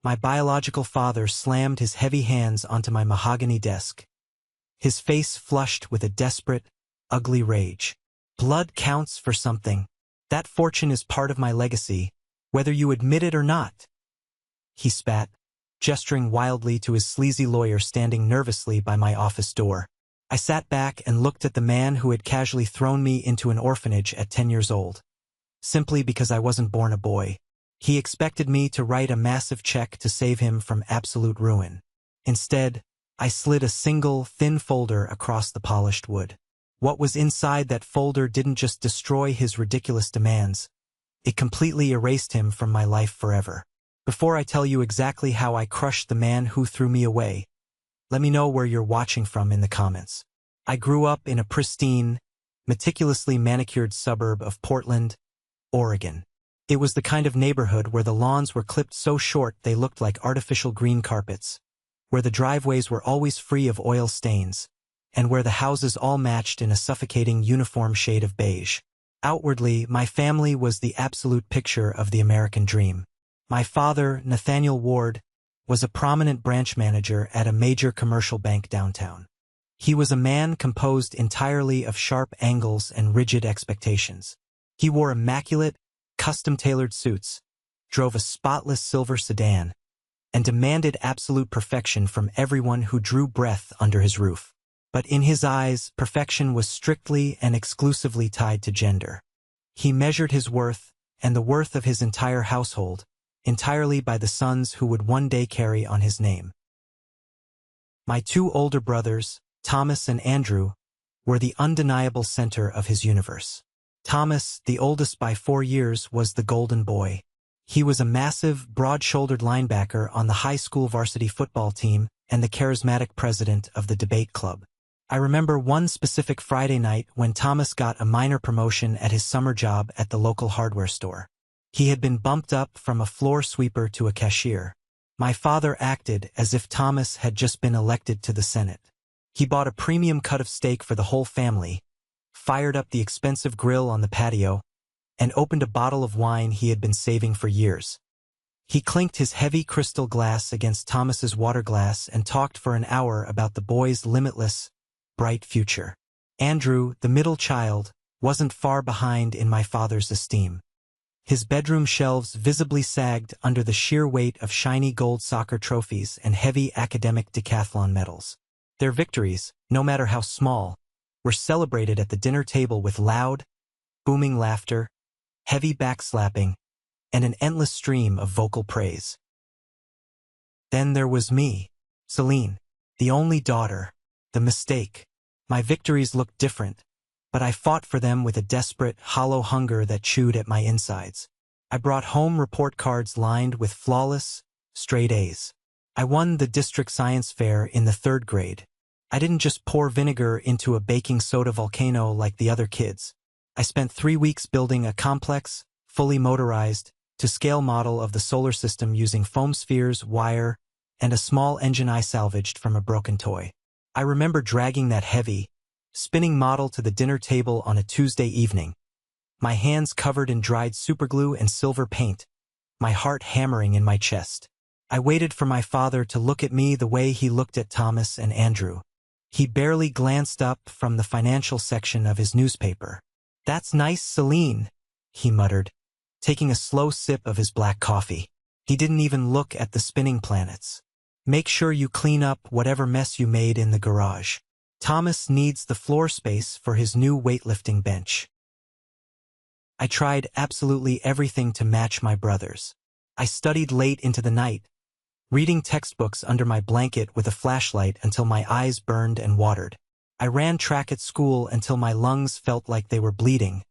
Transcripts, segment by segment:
My biological father slammed his heavy hands onto my mahogany desk, his face flushed with a desperate, ugly rage. Blood counts for something. That fortune is part of my legacy, whether you admit it or not. He spat, gesturing wildly to his sleazy lawyer standing nervously by my office door. I sat back and looked at the man who had casually thrown me into an orphanage at 10 years old. Simply because I wasn't born a boy. He expected me to write a massive check to save him from absolute ruin. Instead, I slid a single, thin folder across the polished wood. What was inside that folder didn't just destroy his ridiculous demands. It completely erased him from my life forever. Before I tell you exactly how I crushed the man who threw me away, let me know where you're watching from in the comments. I grew up in a pristine, meticulously manicured suburb of Portland, Oregon. It was the kind of neighborhood where the lawns were clipped so short they looked like artificial green carpets, where the driveways were always free of oil stains, and where the houses all matched in a suffocating uniform shade of beige. Outwardly, my family was the absolute picture of the American dream. My father, Nathaniel Ward, was a prominent branch manager at a major commercial bank downtown. He was a man composed entirely of sharp angles and rigid expectations. He wore immaculate, custom-tailored suits, drove a spotless silver sedan, and demanded absolute perfection from everyone who drew breath under his roof. But in his eyes, perfection was strictly and exclusively tied to gender. He measured his worth, and the worth of his entire household, entirely by the sons who would one day carry on his name. My two older brothers, Thomas and Andrew, were the undeniable center of his universe. Thomas, the oldest by 4 years, was the golden boy. He was a massive, broad-shouldered linebacker on the high school varsity football team and the charismatic president of the debate club. I remember one specific Friday night when Thomas got a minor promotion at his summer job at the local hardware store. He had been bumped up from a floor sweeper to a cashier. My father acted as if Thomas had just been elected to the Senate. He bought a premium cut of steak for the whole family, fired up the expensive grill on the patio, and opened a bottle of wine he had been saving for years. He clinked his heavy crystal glass against Thomas's water glass and talked for an hour about the boy's limitless, bright future. Andrew, the middle child, wasn't far behind in my father's esteem. His bedroom shelves visibly sagged under the sheer weight of shiny gold soccer trophies and heavy academic decathlon medals. Their victories, no matter how small, were celebrated at the dinner table with loud, booming laughter, heavy backslapping, and an endless stream of vocal praise. Then there was me, Celine, the only daughter, the mistake. My victories looked different, but I fought for them with a desperate, hollow hunger that chewed at my insides. I brought home report cards lined with flawless, straight A's. I won the district science fair in the 3rd grade. I didn't just pour vinegar into a baking soda volcano like the other kids. I spent 3 weeks building a complex, fully motorized, to-scale model of the solar system using foam spheres, wire, and a small engine I salvaged from a broken toy. I remember dragging that heavy, spinning model to the dinner table on a Tuesday evening, my hands covered in dried superglue and silver paint, my heart hammering in my chest. I waited for my father to look at me the way he looked at Thomas and Andrew. He barely glanced up from the financial section of his newspaper. "That's nice, Celine," he muttered, taking a slow sip of his black coffee. He didn't even look at the spinning planets. "Make sure you clean up whatever mess you made in the garage. Thomas needs the floor space for his new weightlifting bench." I tried absolutely everything to match my brothers. I studied late into the night, reading textbooks under my blanket with a flashlight until my eyes burned and watered. I ran track at school until my lungs felt like they were bleeding,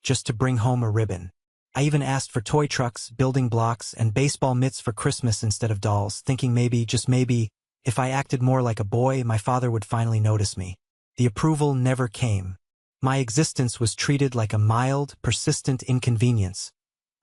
just to bring home a ribbon. I even asked for toy trucks, building blocks, and baseball mitts for Christmas instead of dolls, thinking maybe, just maybe, if I acted more like a boy, my father would finally notice me. The approval never came. My existence was treated like a mild, persistent inconvenience,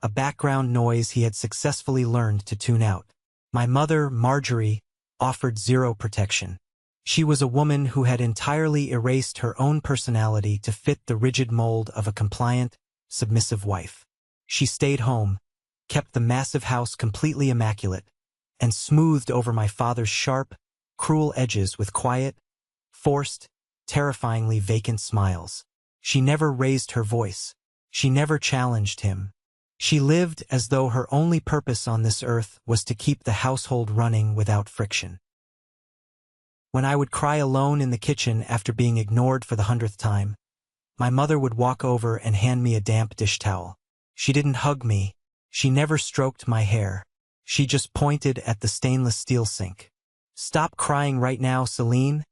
a background noise he had successfully learned to tune out. My mother, Marjorie, offered zero protection. She was a woman who had entirely erased her own personality to fit the rigid mold of a compliant, submissive wife. She stayed home, kept the massive house completely immaculate, and smoothed over my father's sharp, cruel edges with quiet, forced, terrifyingly vacant smiles. She never raised her voice. She never challenged him. She lived as though her only purpose on this earth was to keep the household running without friction. When I would cry alone in the kitchen after being ignored for the 100th time, my mother would walk over and hand me a damp dish towel. She didn't hug me. She never stroked my hair. She just pointed at the stainless steel sink. "Stop crying right now, Celine,"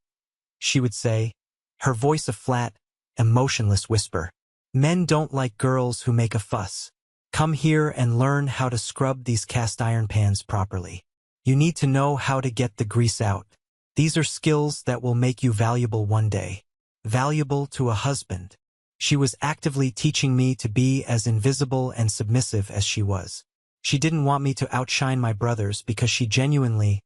she would say, her voice a flat, emotionless whisper. "Men don't like girls who make a fuss. Come here and learn how to scrub these cast iron pans properly. You need to know how to get the grease out. These are skills that will make you valuable one day. Valuable to a husband." She was actively teaching me to be as invisible and submissive as she was. She didn't want me to outshine my brothers because she genuinely,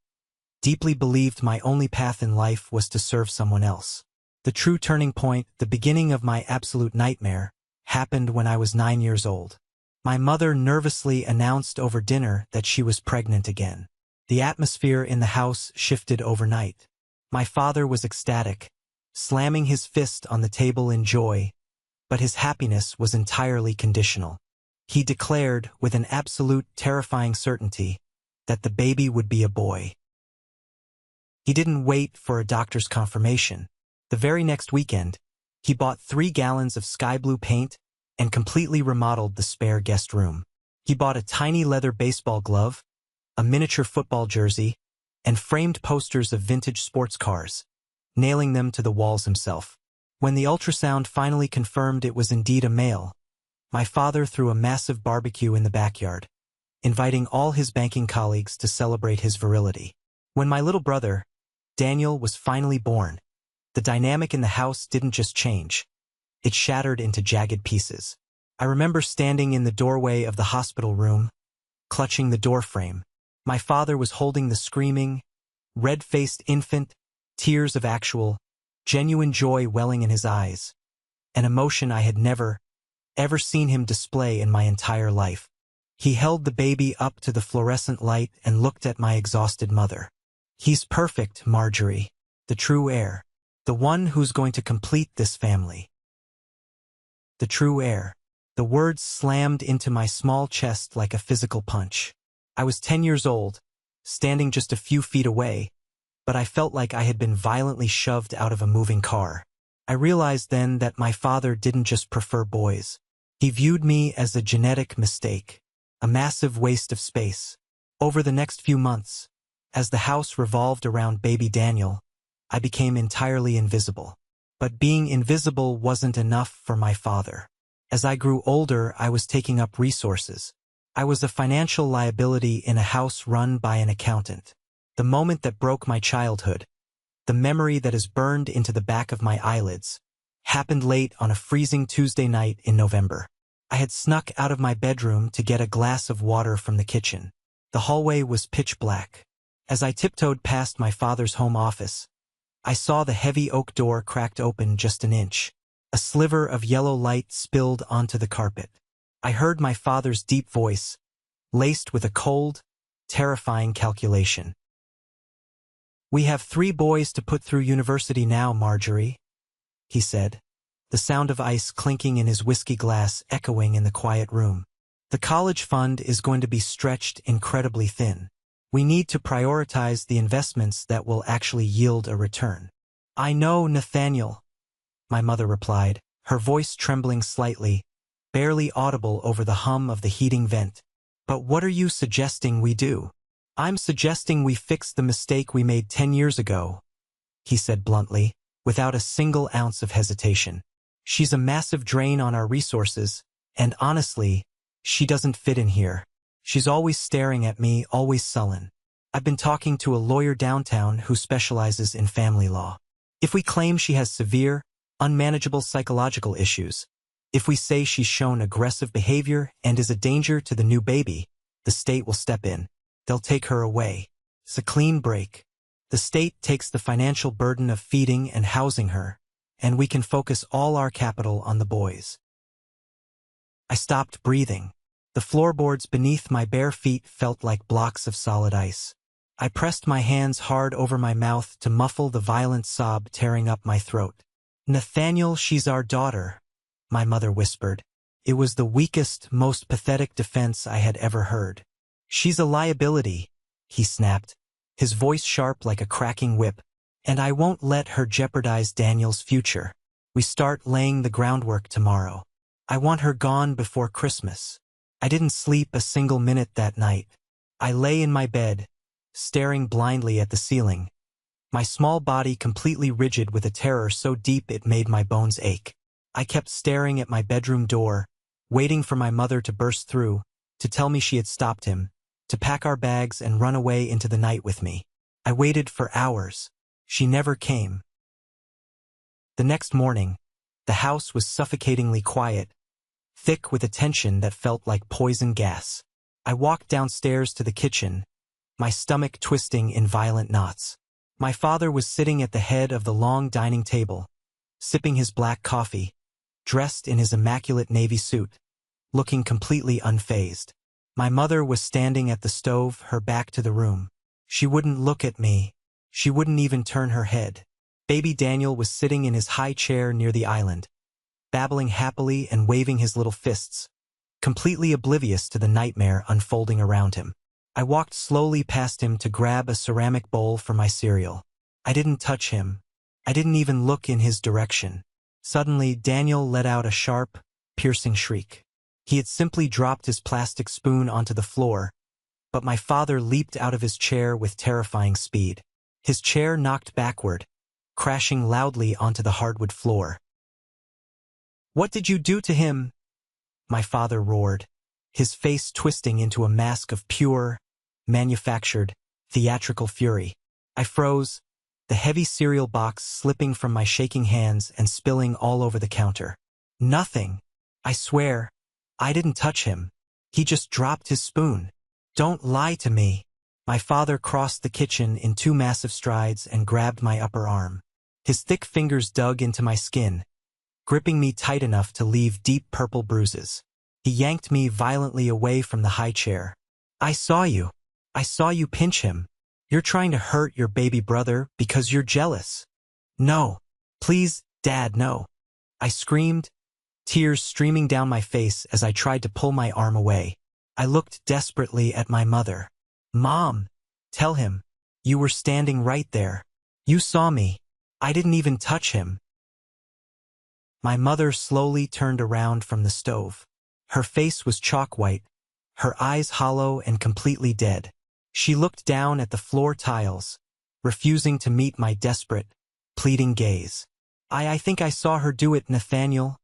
deeply believed my only path in life was to serve someone else. The true turning point, the beginning of my absolute nightmare, happened when I was 9 years old. My mother nervously announced over dinner that she was pregnant again. The atmosphere in the house shifted overnight. My father was ecstatic, slamming his fist on the table in joy, but his happiness was entirely conditional. He declared, with an absolute terrifying certainty, that the baby would be a boy. He didn't wait for a doctor's confirmation. The very next weekend, he bought 3 gallons of sky blue paint and completely remodeled the spare guest room. He bought a tiny leather baseball glove, a miniature football jersey, and framed posters of vintage sports cars, nailing them to the walls himself. When the ultrasound finally confirmed it was indeed a male, my father threw a massive barbecue in the backyard, inviting all his banking colleagues to celebrate his virility. When my little brother, Daniel, was finally born, the dynamic in the house didn't just change. It shattered into jagged pieces. I remember standing in the doorway of the hospital room, clutching the doorframe. My father was holding the screaming, red-faced infant, tears of actual, genuine joy welling in his eyes, an emotion I had never, ever seen him display in my entire life. He held the baby up to the fluorescent light and looked at my exhausted mother. "He's perfect, Marjorie. The true heir. The one who's going to complete this family." The true heir. The words slammed into my small chest like a physical punch. I was 10 years old, standing just a few feet away, but I felt like I had been violently shoved out of a moving car. I realized then that my father didn't just prefer boys. He viewed me as a genetic mistake, a massive waste of space. Over the next few months, as the house revolved around baby Daniel, I became entirely invisible. But being invisible wasn't enough for my father. As I grew older, I was taking up resources. I was a financial liability in a house run by an accountant. The moment that broke my childhood, the memory that is burned into the back of my eyelids, happened late on a freezing Tuesday night in November. I had snuck out of my bedroom to get a glass of water from the kitchen. The hallway was pitch black. As I tiptoed past my father's home office, I saw the heavy oak door cracked open just an inch. A sliver of yellow light spilled onto the carpet. I heard my father's deep voice, laced with a cold, terrifying calculation. "We have 3 boys to put through university now, Marjorie," he said, the sound of ice clinking in his whiskey glass echoing in the quiet room. "The college fund is going to be stretched incredibly thin. We need to prioritize the investments that will actually yield a return." "I know, Nathaniel," my mother replied, her voice trembling slightly, barely audible over the hum of the heating vent. "But what are you suggesting we do?" "I'm suggesting we fix the mistake we made 10 years ago," he said bluntly, without a single ounce of hesitation. "She's a massive drain on our resources, and honestly, she doesn't fit in here. She's always staring at me, always sullen. I've been talking to a lawyer downtown who specializes in family law. If we claim she has severe, unmanageable psychological issues, if we say she's shown aggressive behavior and is a danger to the new baby, the state will step in. They'll take her away. It's a clean break. The state takes the financial burden of feeding and housing her, and we can focus all our capital on the boys." I stopped breathing. The floorboards beneath my bare feet felt like blocks of solid ice. I pressed my hands hard over my mouth to muffle the violent sob tearing up my throat. "Nathaniel, she's our daughter," my mother whispered. It was the weakest, most pathetic defense I had ever heard. "She's a liability," he snapped, his voice sharp like a cracking whip, "and I won't let her jeopardize Daniel's future. We start laying the groundwork tomorrow. I want her gone before Christmas." I didn't sleep a single minute that night. I lay in my bed, staring blindly at the ceiling, my small body completely rigid with a terror so deep it made my bones ache. I kept staring at my bedroom door, waiting for my mother to burst through, to tell me she had stopped him, to pack our bags and run away into the night with me. I waited for hours. She never came. The next morning, the house was suffocatingly quiet, thick with a tension that felt like poison gas. I walked downstairs to the kitchen, my stomach twisting in violent knots. My father was sitting at the head of the long dining table, sipping his black coffee, dressed in his immaculate navy suit, looking completely unfazed. My mother was standing at the stove, her back to the room. She wouldn't look at me. She wouldn't even turn her head. Baby Daniel was sitting in his high chair near the island, babbling happily and waving his little fists, completely oblivious to the nightmare unfolding around him. I walked slowly past him to grab a ceramic bowl for my cereal. I didn't touch him. I didn't even look in his direction. Suddenly, Daniel let out a sharp, piercing shriek. He had simply dropped his plastic spoon onto the floor, but my father leaped out of his chair with terrifying speed. His chair knocked backward, crashing loudly onto the hardwood floor. "What did you do to him?" my father roared, his face twisting into a mask of pure, manufactured, theatrical fury. I froze, the heavy cereal box slipping from my shaking hands and spilling all over the counter. "Nothing. I swear. I didn't touch him. He just dropped his spoon." "Don't lie to me." My father crossed the kitchen in 2 massive strides and grabbed my upper arm. His thick fingers dug into my skin, gripping me tight enough to leave deep purple bruises. He yanked me violently away from the high chair. "I saw you. I saw you pinch him. You're trying to hurt your baby brother because you're jealous." "No. Please, Dad, no." I screamed, tears streaming down my face as I tried to pull my arm away. I looked desperately at my mother. "Mom, tell him. You were standing right there. You saw me. I didn't even touch him." My mother slowly turned around from the stove. Her face was chalk white, her eyes hollow and completely dead. She looked down at the floor tiles, refusing to meet my desperate, pleading gaze. I think I saw her do it, Nathaniel,"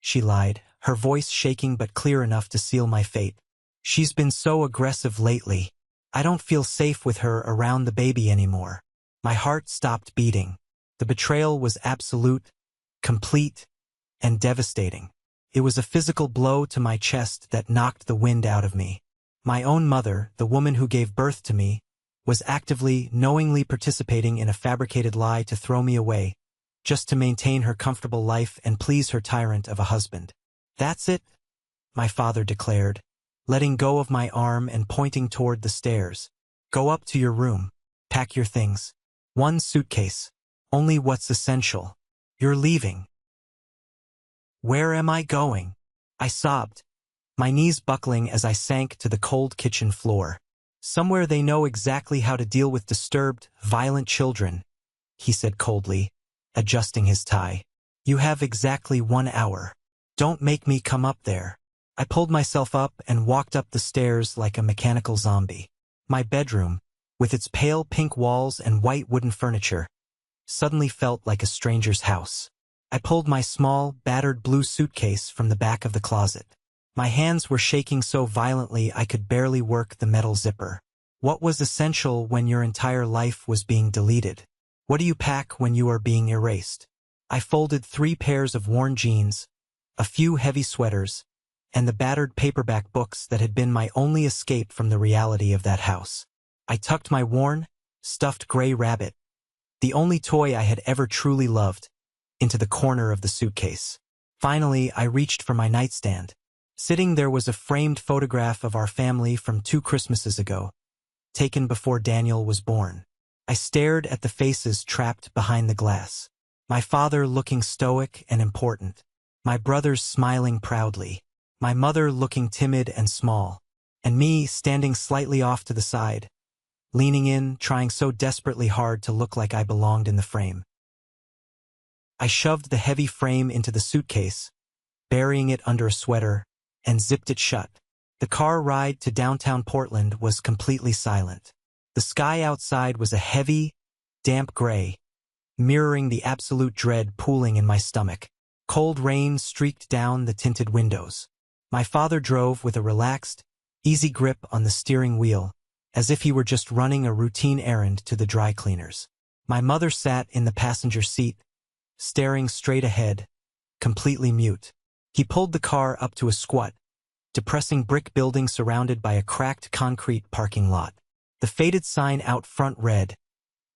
she lied, her voice shaking but clear enough to seal my fate. "She's been so aggressive lately. I don't feel safe with her around the baby anymore." My heart stopped beating. The betrayal was absolute, complete, and devastating. It was a physical blow to my chest that knocked the wind out of me. My own mother, the woman who gave birth to me, was actively, knowingly participating in a fabricated lie to throw me away, just to maintain her comfortable life and please her tyrant of a husband. "That's it," my father declared, letting go of my arm and pointing toward the stairs. "Go up to your room. Pack your things. 1 suitcase. Only what's essential. You're leaving." "Where am I going?" I sobbed, my knees buckling as I sank to the cold kitchen floor. "Somewhere they know exactly how to deal with disturbed, violent children," he said coldly, adjusting his tie. "You have exactly 1 hour. Don't make me come up there." I pulled myself up and walked up the stairs like a mechanical zombie. My bedroom, with its pale pink walls and white wooden furniture, suddenly felt like a stranger's house. I pulled my small, battered blue suitcase from the back of the closet. My hands were shaking so violently I could barely work the metal zipper. What was essential when your entire life was being deleted? What do you pack when you are being erased? I folded 3 pairs of worn jeans, a few heavy sweaters, and the battered paperback books that had been my only escape from the reality of that house. I tucked my worn, stuffed gray rabbit, the only toy I had ever truly loved, into the corner of the suitcase. Finally, I reached for my nightstand. Sitting there was a framed photograph of our family from 2 Christmases ago, taken before Daniel was born. I stared at the faces trapped behind the glass. My father looking stoic and important. My brothers smiling proudly. My mother looking timid and small. And me standing slightly off to the side, leaning in, trying so desperately hard to look like I belonged in the frame. I shoved the heavy frame into the suitcase, burying it under a sweater, and zipped it shut. The car ride to downtown Portland was completely silent. The sky outside was a heavy, damp gray, mirroring the absolute dread pooling in my stomach. Cold rain streaked down the tinted windows. My father drove with a relaxed, easy grip on the steering wheel, as if he were just running a routine errand to the dry cleaners. My mother sat in the passenger seat, staring straight ahead, completely mute. He pulled the car up to a squat, depressing brick building surrounded by a cracked concrete parking lot. The faded sign out front read,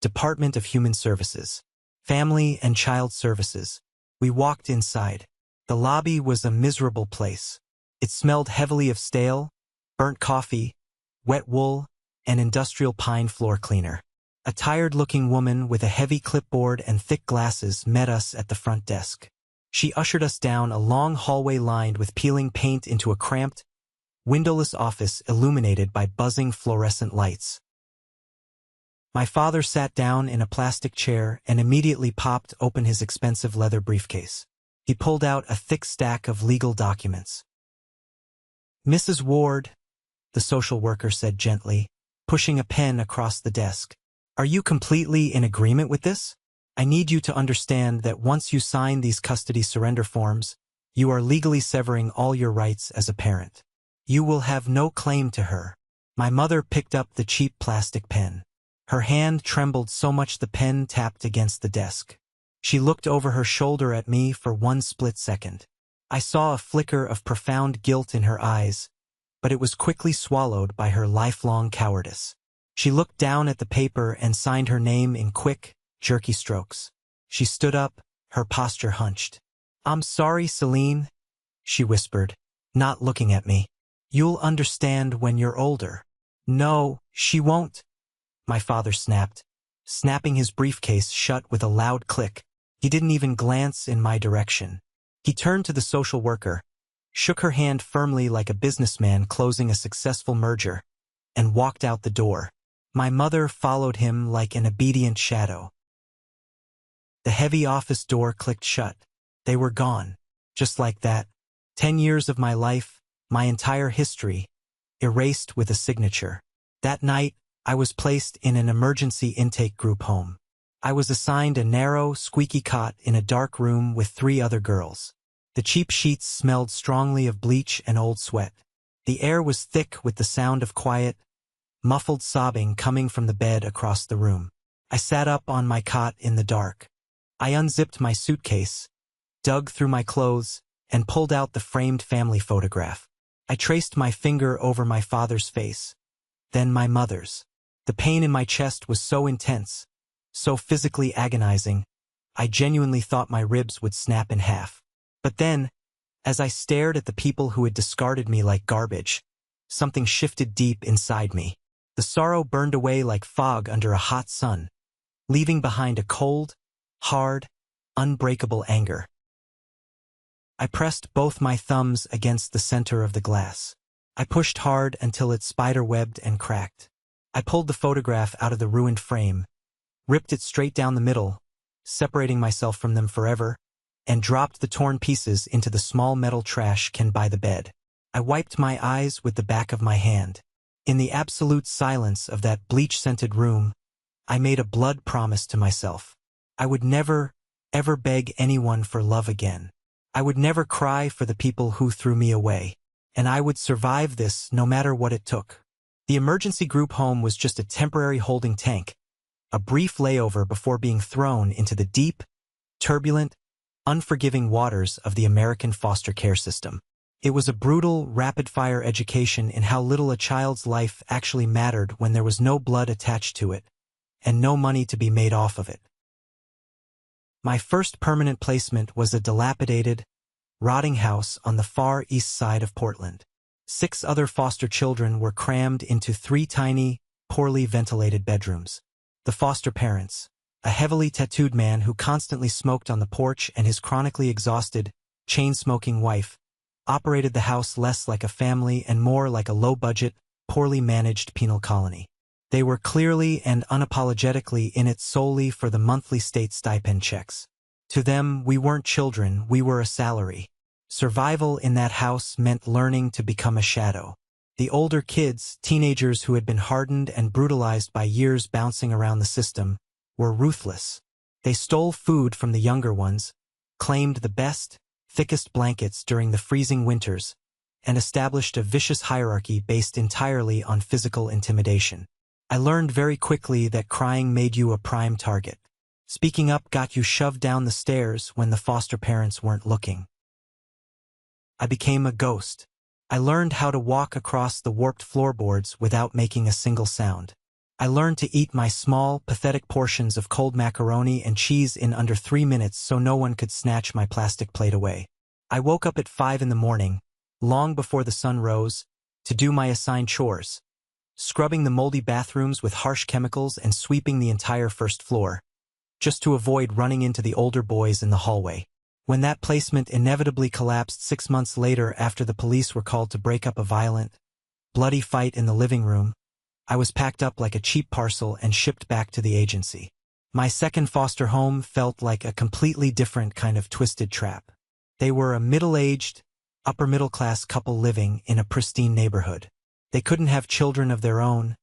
Department of Human Services, Family and Child Services. We walked inside. The lobby was a miserable place. It smelled heavily of stale, burnt coffee, wet wool, and industrial pine floor cleaner. A tired-looking woman with a heavy clipboard and thick glasses met us at the front desk. She ushered us down a long hallway lined with peeling paint into a cramped, windowless office illuminated by buzzing fluorescent lights. My father sat down in a plastic chair and immediately popped open his expensive leather briefcase. He pulled out a thick stack of legal documents. "Mrs. Ward," the social worker said gently, pushing a pen across the desk. "Are you completely in agreement with this? I need you to understand that once you sign these custody surrender forms, you are legally severing all your rights as a parent. You will have no claim to her." My mother picked up the cheap plastic pen. Her hand trembled so much the pen tapped against the desk. She looked over her shoulder at me for one split second. I saw a flicker of profound guilt in her eyes, but it was quickly swallowed by her lifelong cowardice. She looked down at the paper and signed her name in quick, jerky strokes. She stood up, her posture hunched. "I'm sorry, Celine," she whispered, not looking at me. "You'll understand when you're older." "No, she won't," my father snapped, snapping his briefcase shut with a loud click. He didn't even glance in my direction. He turned to the social worker, shook her hand firmly like a businessman closing a successful merger, and walked out the door. My mother followed him like an obedient shadow. The heavy office door clicked shut. They were gone. Just like that. 10 years of my life, my entire history, erased with a signature. That night, I was placed in an emergency intake group home. I was assigned a narrow, squeaky cot in a dark room with 3 other girls. The cheap sheets smelled strongly of bleach and old sweat. The air was thick with the sound of quiet, muffled sobbing coming from the bed across the room. I sat up on my cot in the dark. I unzipped my suitcase, dug through my clothes, and pulled out the framed family photograph. I traced my finger over my father's face, then my mother's. The pain in my chest was so intense, so physically agonizing, I genuinely thought my ribs would snap in half. But then, as I stared at the people who had discarded me like garbage, something shifted deep inside me. The sorrow burned away like fog under a hot sun, leaving behind a cold, hard, unbreakable anger. I pressed both my thumbs against the center of the glass. I pushed hard until it spider-webbed and cracked. I pulled the photograph out of the ruined frame, ripped it straight down the middle, separating myself from them forever, and dropped the torn pieces into the small metal trash can by the bed. I wiped my eyes with the back of my hand. In the absolute silence of that bleach-scented room, I made a blood promise to myself. I would never, ever beg anyone for love again. I would never cry for the people who threw me away. And I would survive this no matter what it took. The emergency group home was just a temporary holding tank, a brief layover before being thrown into the deep, turbulent, unforgiving waters of the American foster care system. It was a brutal, rapid-fire education in how little a child's life actually mattered when there was no blood attached to it, and no money to be made off of it. My first permanent placement was a dilapidated, rotting house on the far east side of Portland. 6 other foster children were crammed into 3 tiny, poorly ventilated bedrooms. The foster parents, a heavily tattooed man who constantly smoked on the porch, and his chronically exhausted, chain-smoking wife, operated the house less like a family and more like a low-budget, poorly managed penal colony. They were clearly and unapologetically in it solely for the monthly state stipend checks. To them, we weren't children, we were a salary. Survival in that house meant learning to become a shadow. The older kids, teenagers who had been hardened and brutalized by years bouncing around the system, were ruthless. They stole food from the younger ones, claimed the best, thickest blankets during the freezing winters, and established a vicious hierarchy based entirely on physical intimidation. I learned very quickly that crying made you a prime target. Speaking up got you shoved down the stairs when the foster parents weren't looking. I became a ghost. I learned how to walk across the warped floorboards without making a single sound. I learned to eat my small, pathetic portions of cold macaroni and cheese in under 3 minutes so no one could snatch my plastic plate away. I woke up at 5 in the morning, long before the sun rose, to do my assigned chores, scrubbing the moldy bathrooms with harsh chemicals and sweeping the entire first floor, just to avoid running into the older boys in the hallway. When that placement inevitably collapsed 6 months later after the police were called to break up a violent, bloody fight in the living room, I was packed up like a cheap parcel and shipped back to the agency. My second foster home felt like a completely different kind of twisted trap. They were a middle-aged, upper-middle-class couple living in a pristine neighborhood. They couldn't have children of their own,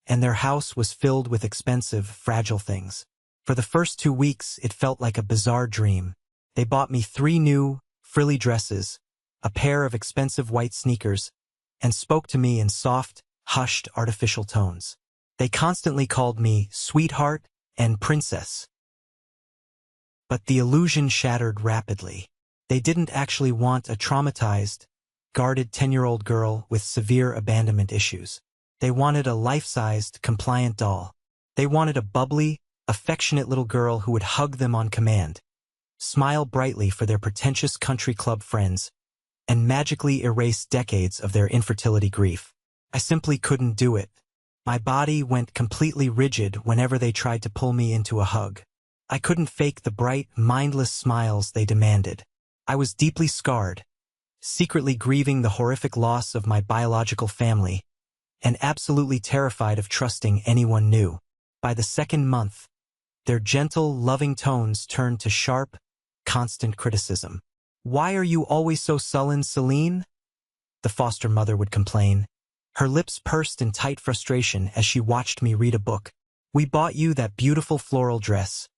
and their house was filled with expensive, fragile things. For the first 2 weeks, it felt like a bizarre dream. They bought me 3 new, frilly dresses, a pair of expensive white sneakers, and spoke to me in soft, hushed, artificial tones. They constantly called me sweetheart and princess. But the illusion shattered rapidly. They didn't actually want a traumatized, guarded 10-year-old girl with severe abandonment issues. They wanted a life-sized, compliant doll. They wanted a bubbly, affectionate little girl who would hug them on command, smile brightly for their pretentious country club friends, and magically erase decades of their infertility grief. I simply couldn't do it. My body went completely rigid whenever they tried to pull me into a hug. I couldn't fake the bright, mindless smiles they demanded. I was deeply scarred, secretly grieving the horrific loss of my biological family, and absolutely terrified of trusting anyone new. By the second month, their gentle, loving tones turned to sharp, constant criticism. "Why are you always so sullen, Celine?" the foster mother would complain. Her lips pursed in tight frustration as she watched me read a book. "We bought you that beautiful floral dress,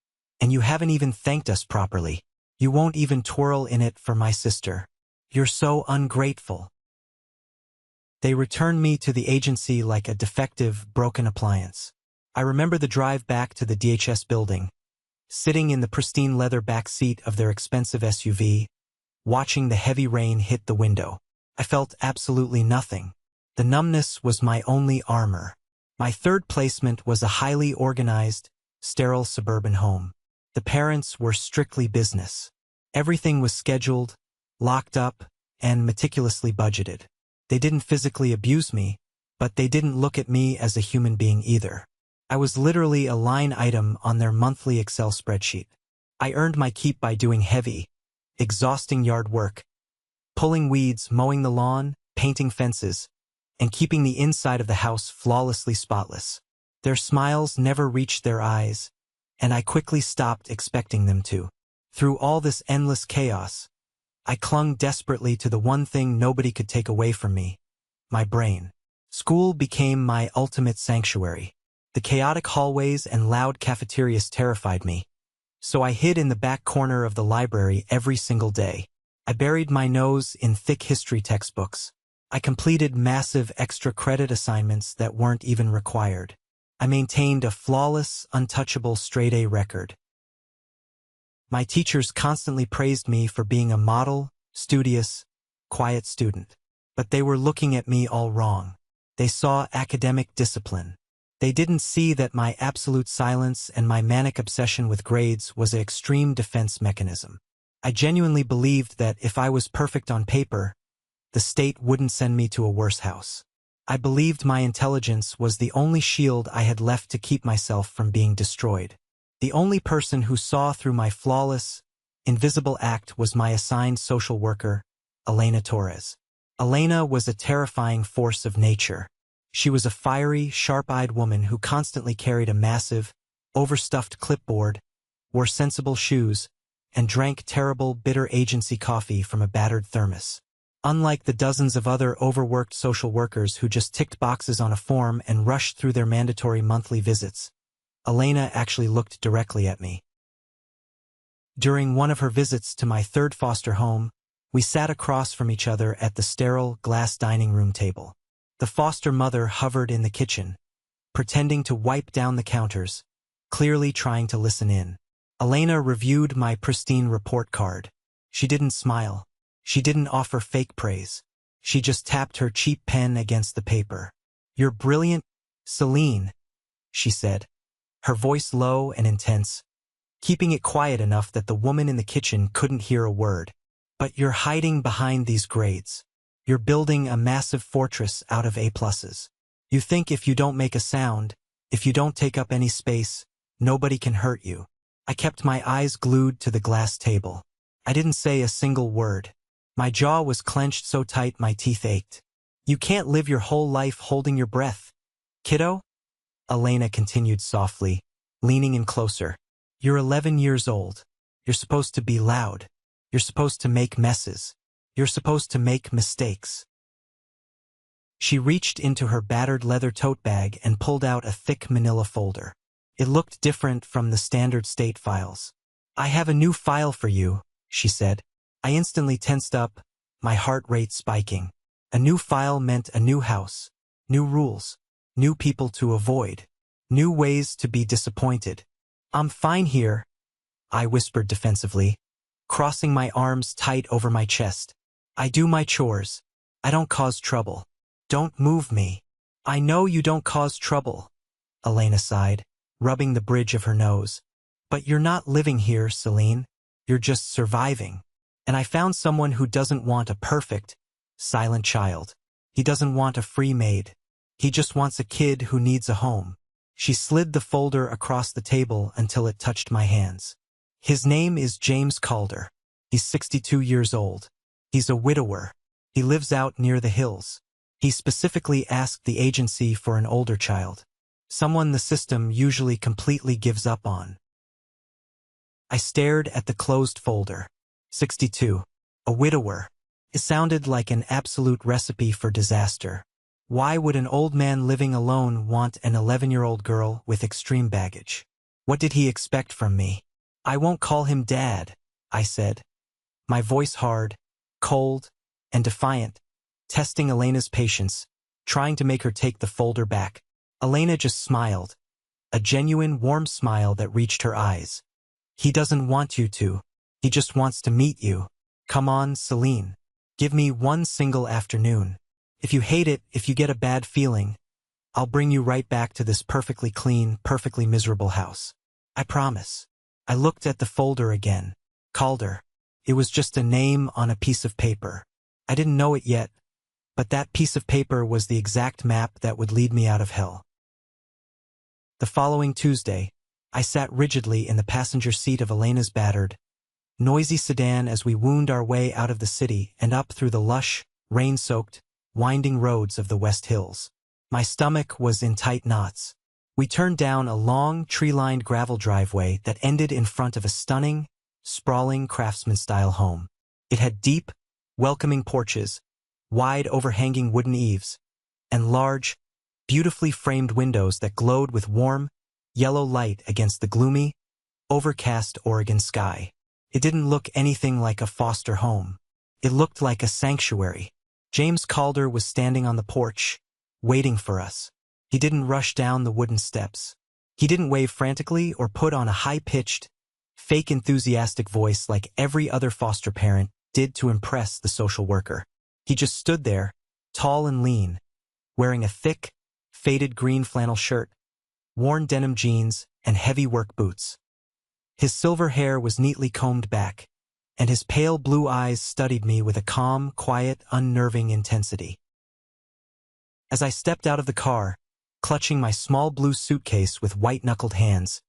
and you haven't even thanked us properly. You won't even twirl in it for my sister. You're so ungrateful." They returned me to the agency like a defective, broken appliance. I remember the drive back to the DHS building, sitting in the pristine leather back seat of their expensive SUV, watching the heavy rain hit the window. I felt absolutely nothing. The numbness was my only armor. My third placement was a highly organized, sterile suburban home. The parents were strictly business. Everything was scheduled, locked up, and meticulously budgeted. They didn't physically abuse me, but they didn't look at me as a human being either. I was literally a line item on their monthly Excel spreadsheet. I earned my keep by doing heavy, exhausting yard work, pulling weeds, mowing the lawn, painting fences, and keeping the inside of the house flawlessly spotless. Their smiles never reached their eyes, and I quickly stopped expecting them to. Through all this endless chaos, I clung desperately to the one thing nobody could take away from me: my brain. School became my ultimate sanctuary. The chaotic hallways and loud cafeterias terrified me, so I hid in the back corner of the library every single day. I buried my nose in thick history textbooks. I completed massive extra credit assignments that weren't even required. I maintained a flawless, untouchable straight-A record. My teachers constantly praised me for being a model, studious, quiet student. But they were looking at me all wrong. They saw academic discipline. They didn't see that my absolute silence and my manic obsession with grades was an extreme defense mechanism. I genuinely believed that if I was perfect on paper, the state wouldn't send me to a worse house. I believed my intelligence was the only shield I had left to keep myself from being destroyed. The only person who saw through my flawless, invisible act was my assigned social worker, Elena Torres. Elena was a terrifying force of nature. She was a fiery, sharp-eyed woman who constantly carried a massive, overstuffed clipboard, wore sensible shoes, and drank terrible, bitter agency coffee from a battered thermos. Unlike the dozens of other overworked social workers who just ticked boxes on a form and rushed through their mandatory monthly visits, Elena actually looked directly at me. During one of her visits to my third foster home, we sat across from each other at the sterile, glass dining room table. The foster mother hovered in the kitchen, pretending to wipe down the counters, clearly trying to listen in. Elena reviewed my pristine report card. She didn't smile. She didn't offer fake praise. She just tapped her cheap pen against the paper. "You're brilliant, Celine," she said, her voice low and intense, keeping it quiet enough that the woman in the kitchen couldn't hear a word. "But you're hiding behind these grades. You're building a massive fortress out of A+. You think if you don't make a sound, if you don't take up any space, nobody can hurt you." I kept my eyes glued to the glass table. I didn't say a single word. My jaw was clenched so tight my teeth ached. "You can't live your whole life holding your breath, kiddo," Elena continued softly, leaning in closer. "You're 11 years old. You're supposed to be loud. You're supposed to make messes. You're supposed to make mistakes." She reached into her battered leather tote bag and pulled out a thick manila folder. It looked different from the standard state files. "I have a new file for you," she said. I instantly tensed up, my heart rate spiking. A new file meant a new house, new rules, new people to avoid, new ways to be disappointed. "I'm fine here," I whispered defensively, crossing my arms tight over my chest. "I do my chores. I don't cause trouble. Don't move me." "I know you don't cause trouble," Elena sighed, rubbing the bridge of her nose. "But you're not living here, Celine. You're just surviving. And I found someone who doesn't want a perfect, silent child. He doesn't want a free maid. He just wants a kid who needs a home." She slid the folder across the table until it touched my hands. "His name is James Calder. He's 62 years old. He's a widower. He lives out near the hills. He specifically asked the agency for an older child. Someone the system usually completely gives up on." I stared at the closed folder. 62. A widower. It sounded like an absolute recipe for disaster. Why would an old man living alone want an 11-year-old girl with extreme baggage? What did he expect from me? "I won't call him Dad," I said, my voice hard, cold, and defiant, testing Elena's patience, trying to make her take the folder back. Elena just smiled, a genuine, warm smile that reached her eyes. "He doesn't want you to. He just wants to meet you. Come on, Celine. Give me one single afternoon. If you hate it, if you get a bad feeling, I'll bring you right back to this perfectly clean, perfectly miserable house. I promise." I looked at the folder again. Calder. It was just a name on a piece of paper. I didn't know it yet, but that piece of paper was the exact map that would lead me out of hell. The following Tuesday, I sat rigidly in the passenger seat of Elena's battered, noisy sedan as we wound our way out of the city and up through the lush, rain-soaked, winding roads of the West Hills. My stomach was in tight knots. We turned down a long, tree-lined gravel driveway that ended in front of a stunning, sprawling craftsman-style home. It had deep, welcoming porches, wide overhanging wooden eaves, and large, beautifully framed windows that glowed with warm, yellow light against the gloomy, overcast Oregon sky. It didn't look anything like a foster home. It looked like a sanctuary. James Calder was standing on the porch, waiting for us. He didn't rush down the wooden steps. He didn't wave frantically or put on a high-pitched, fake enthusiastic voice like every other foster parent did to impress the social worker. He just stood there, tall and lean, wearing a thick, faded green flannel shirt, worn denim jeans, and heavy work boots. His silver hair was neatly combed back, and his pale blue eyes studied me with a calm, quiet, unnerving intensity. As I stepped out of the car, clutching my small blue suitcase with white-knuckled hands,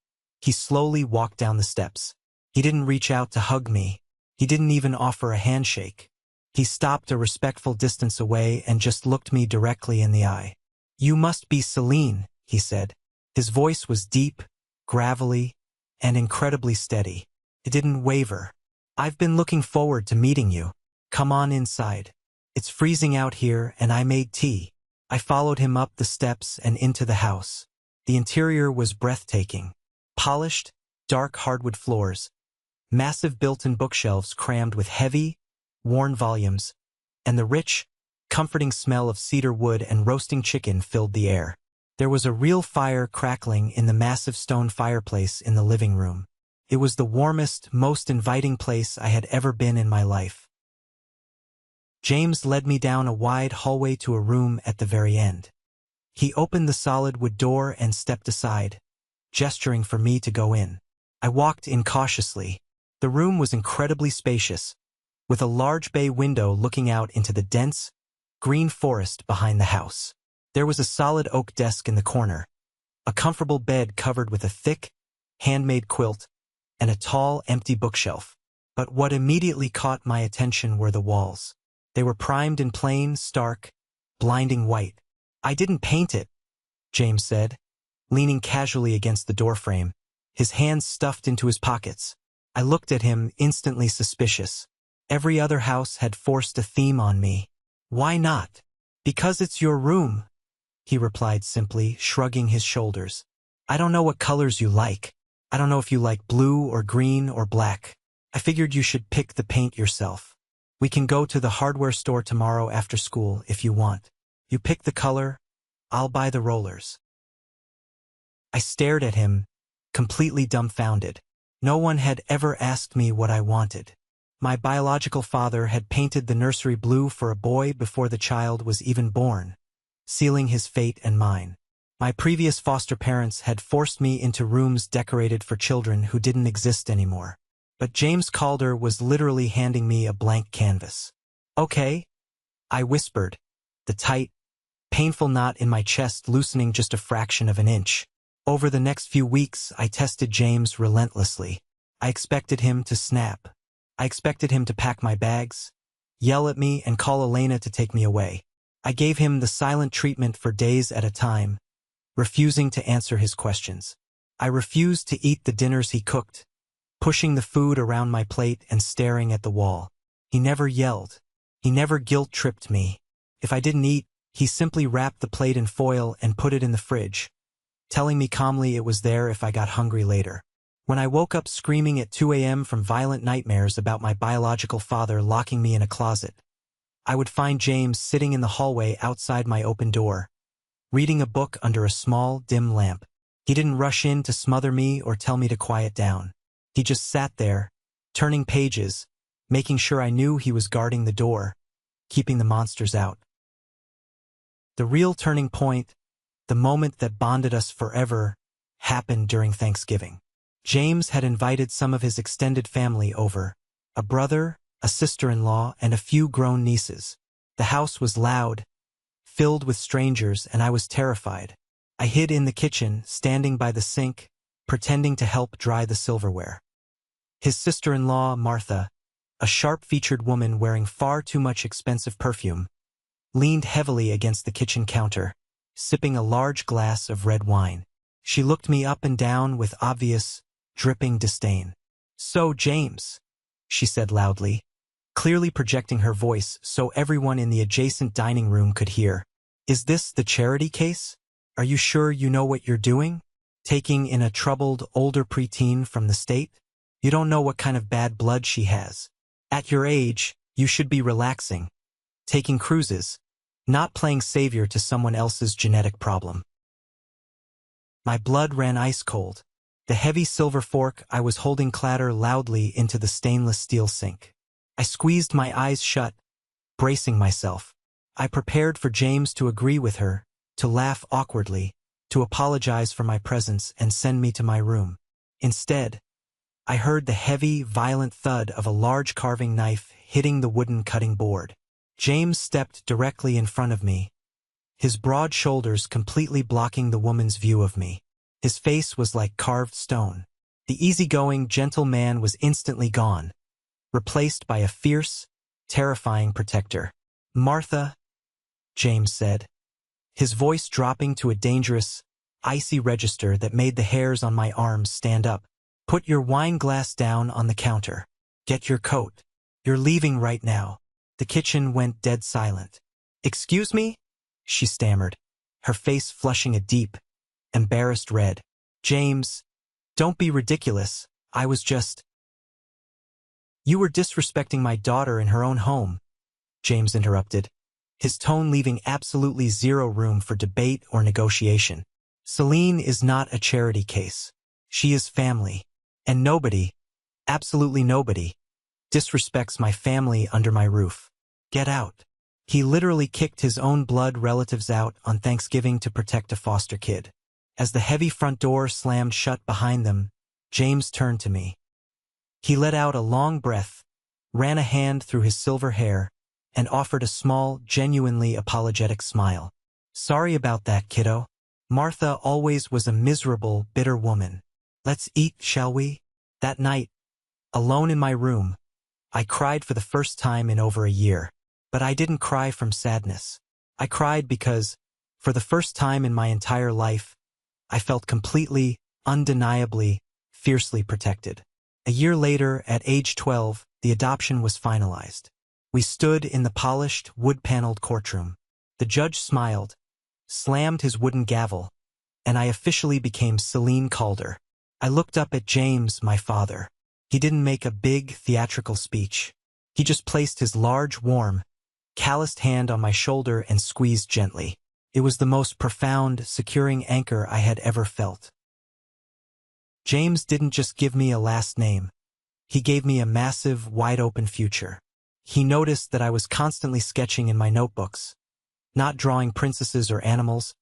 he slowly walked down the steps. He didn't reach out to hug me. He didn't even offer a handshake. He stopped a respectful distance away and just looked me directly in the eye. "You must be Celine," he said. His voice was deep, gravelly, and incredibly steady. It didn't waver. "I've been looking forward to meeting you. Come on inside. It's freezing out here and I made tea." I followed him up the steps and into the house. The interior was breathtaking. Polished, dark hardwood floors, massive built-in bookshelves crammed with heavy, worn volumes, and the rich, comforting smell of cedar wood and roasting chicken filled the air. There was a real fire crackling in the massive stone fireplace in the living room. It was the warmest, most inviting place I had ever been in my life. James led me down a wide hallway to a room at the very end. He opened the solid wood door and stepped aside, gesturing for me to go in. I walked in cautiously. The room was incredibly spacious, with a large bay window looking out into the dense, green forest behind the house. There was a solid oak desk in the corner, a comfortable bed covered with a thick, handmade quilt, and a tall, empty bookshelf. But what immediately caught my attention were the walls. They were primed in plain, stark, blinding white. "I didn't paint it," James said, leaning casually against the doorframe, his hands stuffed into his pockets. I looked at him, instantly suspicious. Every other house had forced a theme on me. "Why not?" "Because it's your room," he replied simply, shrugging his shoulders. "I don't know what colors you like. I don't know if you like blue or green or black. I figured you should pick the paint yourself. We can go to the hardware store tomorrow after school if you want. You pick the color, I'll buy the rollers." I stared at him, completely dumbfounded. No one had ever asked me what I wanted. My biological father had painted the nursery blue for a boy before the child was even born, sealing his fate and mine. My previous foster parents had forced me into rooms decorated for children who didn't exist anymore. But James Calder was literally handing me a blank canvas. "Okay," I whispered, the tight, painful knot in my chest loosening just a fraction of an inch. Over the next few weeks, I tested James relentlessly. I expected him to snap. I expected him to pack my bags, yell at me, and call Elena to take me away. I gave him the silent treatment for days at a time, refusing to answer his questions. I refused to eat the dinners he cooked, pushing the food around my plate and staring at the wall. He never yelled. He never guilt-tripped me. If I didn't eat, he simply wrapped the plate in foil and put it in the fridge, telling me calmly it was there if I got hungry later. When I woke up screaming at 2 a.m. from violent nightmares about my biological father locking me in a closet, I would find James sitting in the hallway outside my open door, reading a book under a small, dim lamp. He didn't rush in to smother me or tell me to quiet down. He just sat there, turning pages, making sure I knew he was guarding the door, keeping the monsters out. The real turning point, the moment that bonded us forever, happened during Thanksgiving. James had invited some of his extended family over, a brother, a sister-in-law, and a few grown nieces. The house was loud, filled with strangers, and I was terrified. I hid in the kitchen, standing by the sink, pretending to help dry the silverware. His sister-in-law, Martha, a sharp-featured woman wearing far too much expensive perfume, leaned heavily against the kitchen counter, sipping a large glass of red wine. She looked me up and down with obvious, dripping disdain. "So, James," she said loudly, clearly projecting her voice so everyone in the adjacent dining room could hear, "is this the charity case? Are you sure you know what you're doing? Taking in a troubled, older preteen from the state? You don't know what kind of bad blood she has. At your age, you should be relaxing, taking cruises, not playing savior to someone else's genetic problem." My blood ran ice cold. The heavy silver fork I was holding clattered loudly into the stainless steel sink. I squeezed my eyes shut, bracing myself. I prepared for James to agree with her, to laugh awkwardly, to apologize for my presence and send me to my room. Instead, I heard the heavy, violent thud of a large carving knife hitting the wooden cutting board. James stepped directly in front of me, his broad shoulders completely blocking the woman's view of me. His face was like carved stone. The easygoing, gentle man was instantly gone, replaced by a fierce, terrifying protector. "Martha," James said, his voice dropping to a dangerous, icy register that made the hairs on my arms stand up. "Put your wine glass down on the counter. Get your coat. You're leaving right now." The kitchen went dead silent. "Excuse me?" she stammered, her face flushing a deep, embarrassed red. "James, don't be ridiculous. I was just—" "You were disrespecting my daughter in her own home," James interrupted, his tone leaving absolutely zero room for debate or negotiation. "Celine is not a charity case. She is family. And nobody, absolutely nobody, disrespects my family under my roof. Get out." He literally kicked his own blood relatives out on Thanksgiving to protect a foster kid. As the heavy front door slammed shut behind them, James turned to me. He let out a long breath, ran a hand through his silver hair, and offered a small, genuinely apologetic smile. "Sorry about that, kiddo. Martha always was a miserable, bitter woman. Let's eat, shall we?" That night, alone in my room, I cried for the first time in over a year. But I didn't cry from sadness. I cried because, for the first time in my entire life, I felt completely, undeniably, fiercely protected. A year later, at age 12, the adoption was finalized. We stood in the polished, wood-paneled courtroom. The judge smiled, slammed his wooden gavel, and I officially became Celine Calder. I looked up at James, my father. He didn't make a big, theatrical speech. He just placed his large, warm, calloused hand on my shoulder and squeezed gently. It was the most profound, securing anchor I had ever felt. James didn't just give me a last name. He gave me a massive, wide-open future. He noticed that I was constantly sketching in my notebooks, not drawing princesses or animals,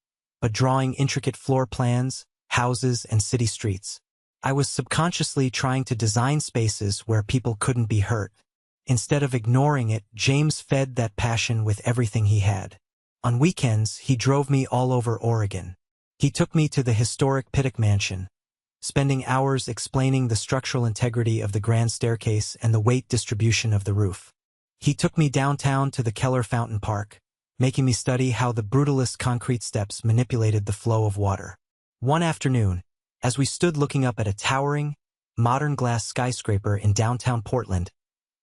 but drawing intricate floor plans, houses, and city streets. I was subconsciously trying to design spaces where people couldn't be hurt. Instead of ignoring it, James fed that passion with everything he had. On weekends, he drove me all over Oregon. He took me to the historic Pittock Mansion, spending hours explaining the structural integrity of the grand staircase and the weight distribution of the roof. He took me downtown to the Keller Fountain Park, making me study how the brutalist concrete steps manipulated the flow of water. One afternoon, as we stood looking up at a towering, modern glass skyscraper in downtown Portland,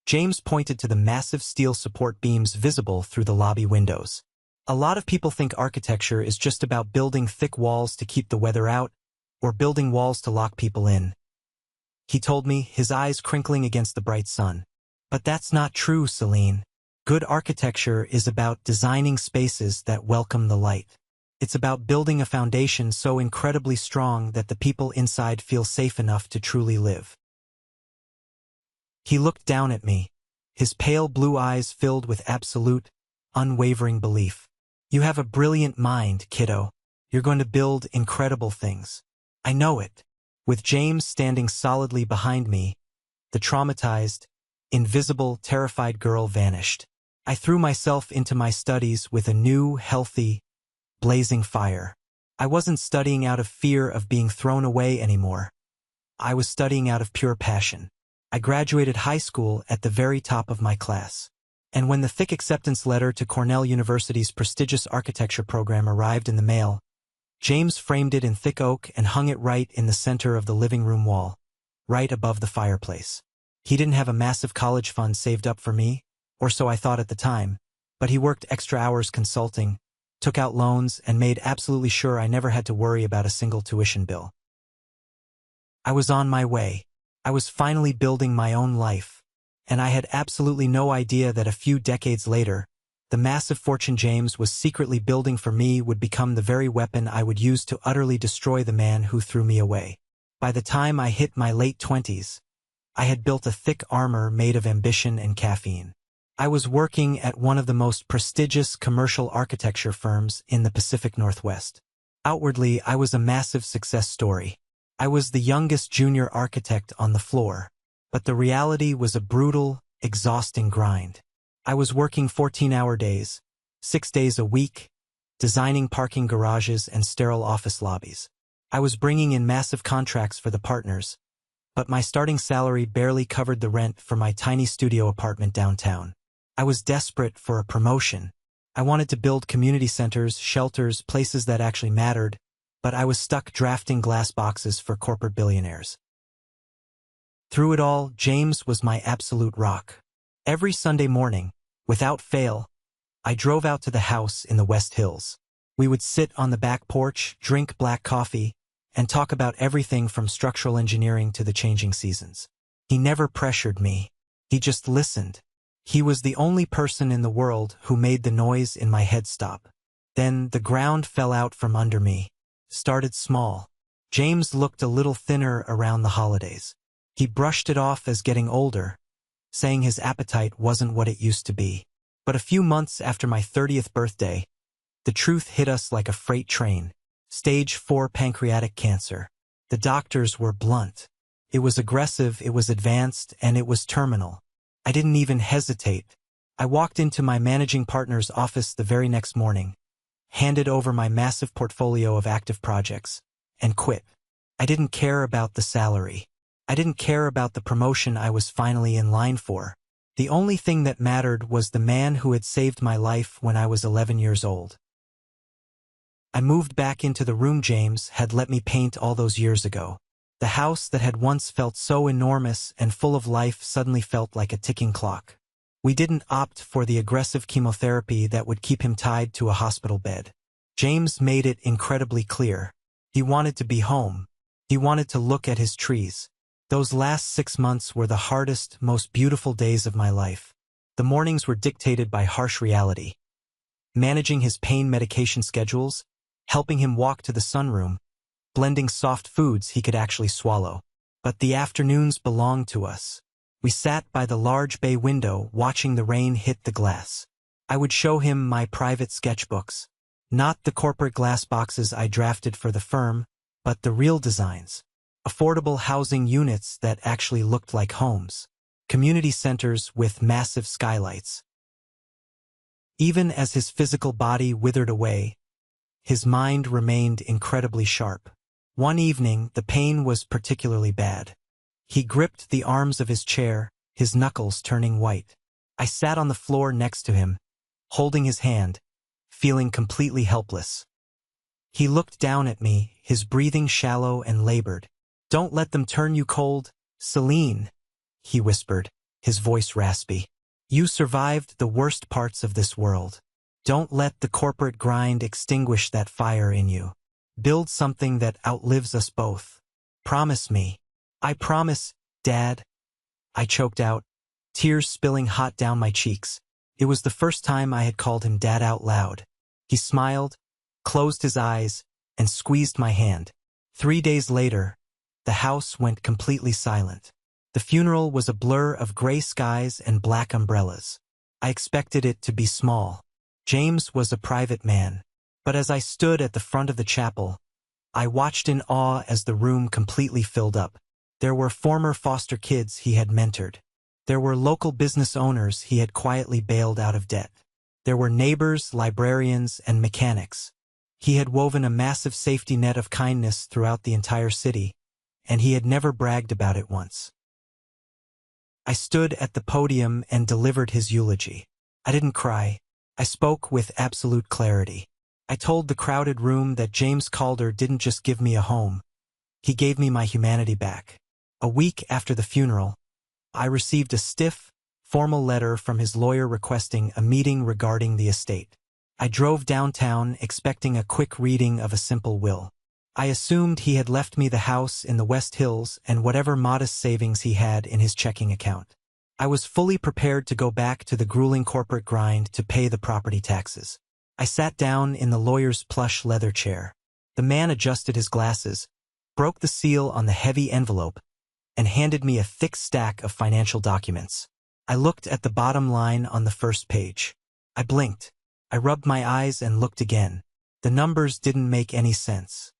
James pointed to the massive steel support beams visible through the lobby windows. "A lot of people think architecture is just about building thick walls to keep the weather out, or building walls to lock people in," he told me, his eyes crinkling against the bright sun. "But that's not true, Celine. Good architecture is about designing spaces that welcome the light. It's about building a foundation so incredibly strong that the people inside feel safe enough to truly live." He looked down at me, his pale blue eyes filled with absolute, unwavering belief. "You have a brilliant mind, kiddo. You're going to build incredible things. I know it." With James standing solidly behind me, the traumatized, invisible, terrified girl vanished. I threw myself into my studies with a new, healthy, blazing fire. I wasn't studying out of fear of being thrown away anymore. I was studying out of pure passion. I graduated high school at the very top of my class. And when the thick acceptance letter to Cornell University's prestigious architecture program arrived in the mail, James framed it in thick oak and hung it right in the center of the living room wall, right above the fireplace. He didn't have a massive college fund saved up for me, or so I thought at the time, but he worked extra hours consulting, took out loans, and made absolutely sure I never had to worry about a single tuition bill. I was on my way. I was finally building my own life, and I had absolutely no idea that a few decades later, the massive fortune James was secretly building for me would become the very weapon I would use to utterly destroy the man who threw me away. By the time I hit my late 20s, I had built a thick armor made of ambition and caffeine. I was working at one of the most prestigious commercial architecture firms in the Pacific Northwest. Outwardly, I was a massive success story. I was the youngest junior architect on the floor, but the reality was a brutal, exhausting grind. I was working 14-hour days, 6 days a week, designing parking garages and sterile office lobbies. I was bringing in massive contracts for the partners, but my starting salary barely covered the rent for my tiny studio apartment downtown. I was desperate for a promotion. I wanted to build community centers, shelters, places that actually mattered, but I was stuck drafting glass boxes for corporate billionaires. Through it all, James was my absolute rock. Every Sunday morning, without fail, I drove out to the house in the West Hills. We would sit on the back porch, drink black coffee, and talk about everything from structural engineering to the changing seasons. He never pressured me. He just listened. He was the only person in the world who made the noise in my head stop. Then the ground fell out from under me. Started small. James looked a little thinner around the holidays. He brushed it off as getting older, saying his appetite wasn't what it used to be. But a few months after my 30th birthday, the truth hit us like a freight train. Stage 4 pancreatic cancer. The doctors were blunt. It was aggressive, it was advanced, and it was terminal. I didn't even hesitate. I walked into my managing partner's office the very next morning, handed over my massive portfolio of active projects, and quit. I didn't care about the salary. I didn't care about the promotion I was finally in line for. The only thing that mattered was the man who had saved my life when I was 11 years old. I moved back into the room James had let me paint all those years ago. The house that had once felt so enormous and full of life suddenly felt like a ticking clock. We didn't opt for the aggressive chemotherapy that would keep him tied to a hospital bed. James made it incredibly clear. He wanted to be home. He wanted to look at his trees. Those last 6 months were the hardest, most beautiful days of my life. The mornings were dictated by harsh reality. Managing his pain medication schedules, helping him walk to the sunroom, blending soft foods he could actually swallow. But the afternoons belonged to us. We sat by the large bay window watching the rain hit the glass. I would show him my private sketchbooks. Not the corporate glass boxes I drafted for the firm, but the real designs. Affordable housing units that actually looked like homes. Community centers with massive skylights. Even as his physical body withered away, his mind remained incredibly sharp. One evening, the pain was particularly bad. He gripped the arms of his chair, his knuckles turning white. I sat on the floor next to him, holding his hand, feeling completely helpless. He looked down at me, his breathing shallow and labored. "Don't let them turn you cold, Celine," he whispered, his voice raspy. "You survived the worst parts of this world. Don't let the corporate grind extinguish that fire in you. Build something that outlives us both. Promise me." "I promise, Dad," I choked out, tears spilling hot down my cheeks. It was the first time I had called him Dad out loud. He smiled, closed his eyes, and squeezed my hand. 3 days later, the house went completely silent. The funeral was a blur of gray skies and black umbrellas. I expected it to be small. James was a private man. But as I stood at the front of the chapel, I watched in awe as the room completely filled up. There were former foster kids he had mentored. There were local business owners he had quietly bailed out of debt. There were neighbors, librarians, and mechanics. He had woven a massive safety net of kindness throughout the entire city, and he had never bragged about it once. I stood at the podium and delivered his eulogy. I didn't cry. I spoke with absolute clarity. I told the crowded room that James Calder didn't just give me a home. He gave me my humanity back. A week after the funeral, I received a stiff, formal letter from his lawyer requesting a meeting regarding the estate. I drove downtown expecting a quick reading of a simple will. I assumed he had left me the house in the West Hills and whatever modest savings he had in his checking account. I was fully prepared to go back to the grueling corporate grind to pay the property taxes. I sat down in the lawyer's plush leather chair. The man adjusted his glasses, broke the seal on the heavy envelope, and handed me a thick stack of financial documents. I looked at the bottom line on the first page. I blinked. I rubbed my eyes and looked again. The numbers didn't make any sense.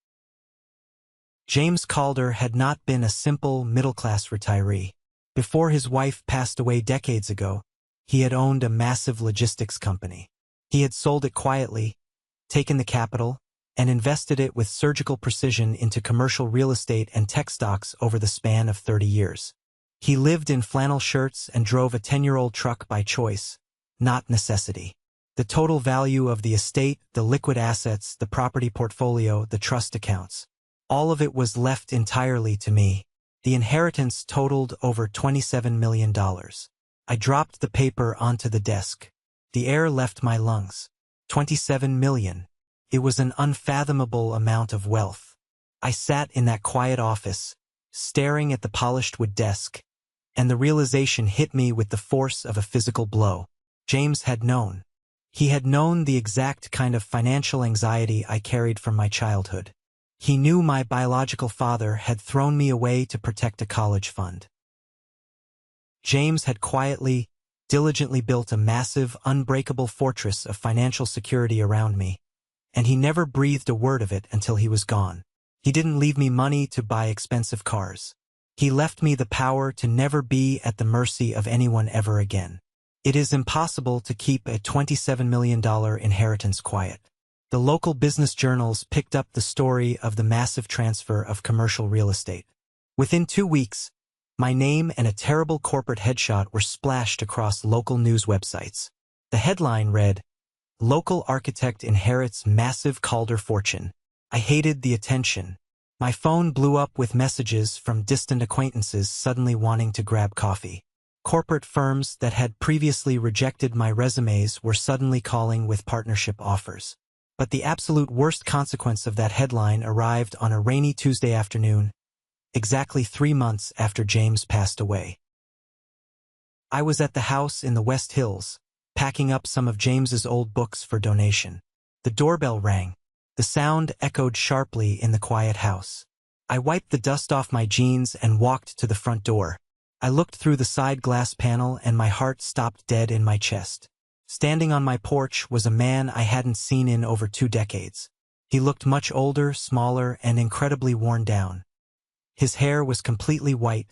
James Calder had not been a simple middle-class retiree. Before his wife passed away decades ago, he had owned a massive logistics company. He had sold it quietly, taken the capital, and invested it with surgical precision into commercial real estate and tech stocks over the span of 30 years. He lived in flannel shirts and drove a 10-year-old truck by choice, not necessity. The total value of the estate, the liquid assets, the property portfolio, the trust accounts, all of it was left entirely to me. The inheritance totaled over $27 million. I dropped the paper onto the desk. The air left my lungs. 27 million. It was an unfathomable amount of wealth. I sat in that quiet office, staring at the polished wood desk, and the realization hit me with the force of a physical blow. James had known. He had known the exact kind of financial anxiety I carried from my childhood. He knew my biological father had thrown me away to protect a college fund. James had quietly, diligently built a massive, unbreakable fortress of financial security around me, and he never breathed a word of it until he was gone. He didn't leave me money to buy expensive cars. He left me the power to never be at the mercy of anyone ever again. It is impossible to keep a $27 million inheritance quiet. The local business journals picked up the story of the massive transfer of commercial real estate. Within 2 weeks, my name and a terrible corporate headshot were splashed across local news websites. The headline read, "Local architect inherits massive Calder fortune." I hated the attention. My phone blew up with messages from distant acquaintances suddenly wanting to grab coffee. Corporate firms that had previously rejected my resumes were suddenly calling with partnership offers. But the absolute worst consequence of that headline arrived on a rainy Tuesday afternoon, exactly 3 months after James passed away. I was at the house in the West Hills, packing up some of James's old books for donation. The doorbell rang. The sound echoed sharply in the quiet house. I wiped the dust off my jeans and walked to the front door. I looked through the side glass panel and my heart stopped dead in my chest. Standing on my porch was a man I hadn't seen in over 2 decades. He looked much older, smaller, and incredibly worn down. His hair was completely white,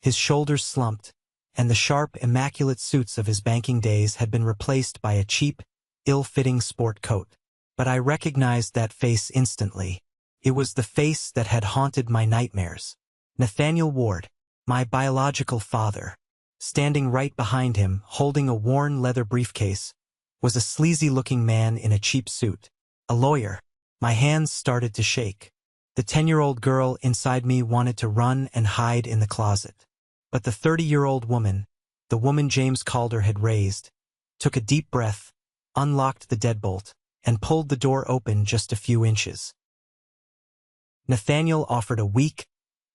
his shoulders slumped, and the sharp, immaculate suits of his banking days had been replaced by a cheap, ill-fitting sport coat. But I recognized that face instantly. It was the face that had haunted my nightmares. Nathaniel Ward, my biological father. Standing right behind him, holding a worn leather briefcase, was a sleazy-looking man in a cheap suit. A lawyer. My hands started to shake. The 10-year-old girl inside me wanted to run and hide in the closet. But the 30-year-old woman, the woman James Calder had raised, took a deep breath, unlocked the deadbolt, and pulled the door open just a few inches. Nathaniel offered a weak,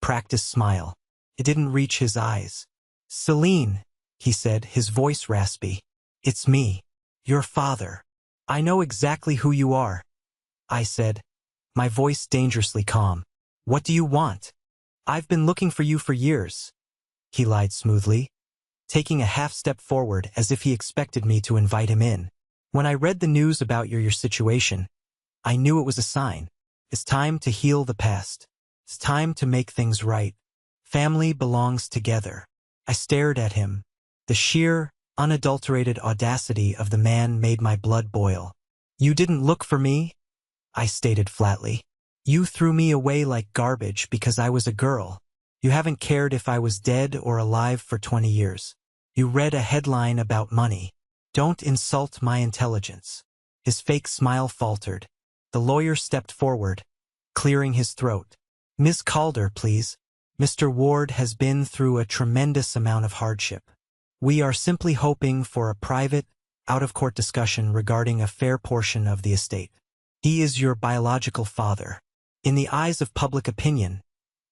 practiced smile. It didn't reach his eyes. "Celine," he said, his voice raspy. "It's me, your father. I know exactly who you are," I said, my voice dangerously calm. "What do you want?" "I've been looking for you for years," he lied smoothly, taking a half-step forward as if he expected me to invite him in. "When I read the news about your situation, I knew it was a sign. It's time to heal the past. It's time to make things right. Family belongs together." I stared at him. The sheer, unadulterated audacity of the man made my blood boil. "You didn't look for me," I stated flatly. "You threw me away like garbage because I was a girl. You haven't cared if I was dead or alive for 20 years. You read a headline about money. Don't insult my intelligence." His fake smile faltered. The lawyer stepped forward, clearing his throat. "Miss Calder, please. Mr. Ward has been through a tremendous amount of hardship. We are simply hoping for a private, out-of-court discussion regarding a fair portion of the estate. He is your biological father. In the eyes of public opinion,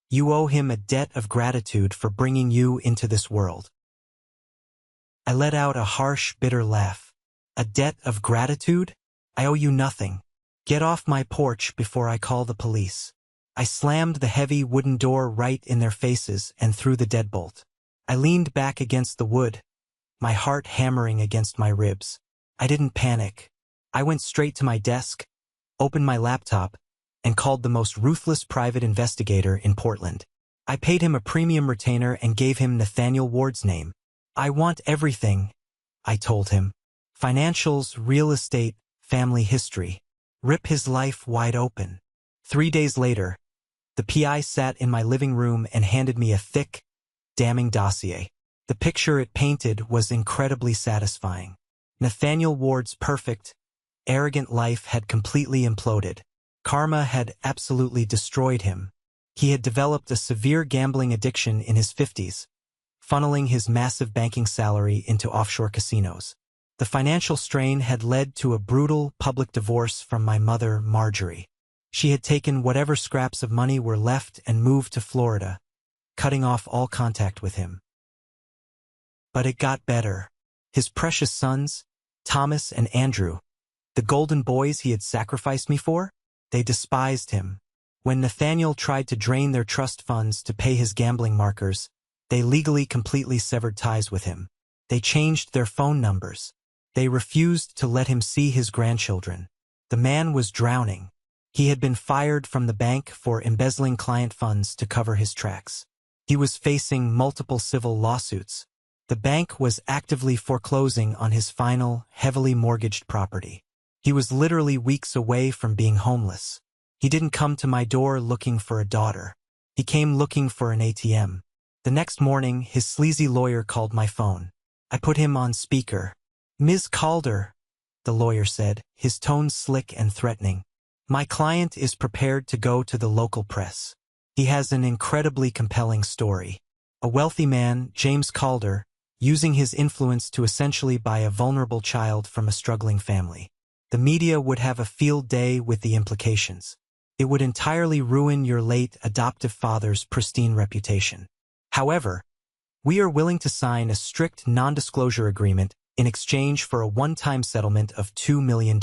you owe him a debt of gratitude for bringing you into this world." I let out a harsh, bitter laugh. "A debt of gratitude? I owe you nothing. Get off my porch before I call the police." I slammed the heavy wooden door right in their faces and threw the deadbolt. I leaned back against the wood, my heart hammering against my ribs. I didn't panic. I went straight to my desk, opened my laptop, and called the most ruthless private investigator in Portland. I paid him a premium retainer and gave him Nathaniel Ward's name. "I want everything," I told him. "Financials, real estate, family history. Rip his life wide open. 3 days later, the PI sat in my living room and handed me a thick, damning dossier. The picture it painted was incredibly satisfying. Nathaniel Ward's perfect, arrogant life had completely imploded. Karma had absolutely destroyed him. He had developed a severe gambling addiction in his 50s, funneling his massive banking salary into offshore casinos. The financial strain had led to a brutal public divorce from my mother, Marjorie. She had taken whatever scraps of money were left and moved to Florida, cutting off all contact with him. But it got better. His precious sons, Thomas and Andrew, the golden boys he had sacrificed me for, they despised him. When Nathaniel tried to drain their trust funds to pay his gambling markers, they legally completely severed ties with him. They changed their phone numbers. They refused to let him see his grandchildren. The man was drowning. He had been fired from the bank for embezzling client funds to cover his tracks. He was facing multiple civil lawsuits. The bank was actively foreclosing on his final, heavily mortgaged property. He was literally weeks away from being homeless. He didn't come to my door looking for a daughter. He came looking for an ATM. The next morning, his sleazy lawyer called my phone. I put him on speaker. "Ms. Calder," the lawyer said, his tone slick and threatening. "My client is prepared to go to the local press. He has an incredibly compelling story. A wealthy man, James Calder, using his influence to essentially buy a vulnerable child from a struggling family. The media would have a field day with the implications. It would entirely ruin your late adoptive father's pristine reputation. However, we are willing to sign a strict non-disclosure agreement in exchange for a one-time settlement of $2 million.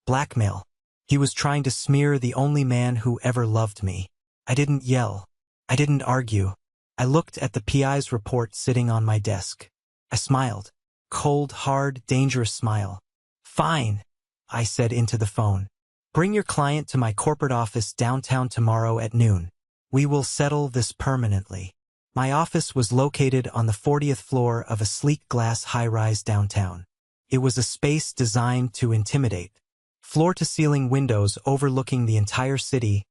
Blackmail. He was trying to smear the only man who ever loved me. I didn't yell. I didn't argue. I looked at the PI's report sitting on my desk. I smiled. Cold, hard, dangerous smile. "Fine," I said into the phone. "Bring your client to my corporate office downtown tomorrow at noon. We will settle this permanently." My office was located on the 40th floor of a sleek glass high-rise downtown. It was a space designed to intimidate. Floor-to-ceiling windows overlooking the entire city,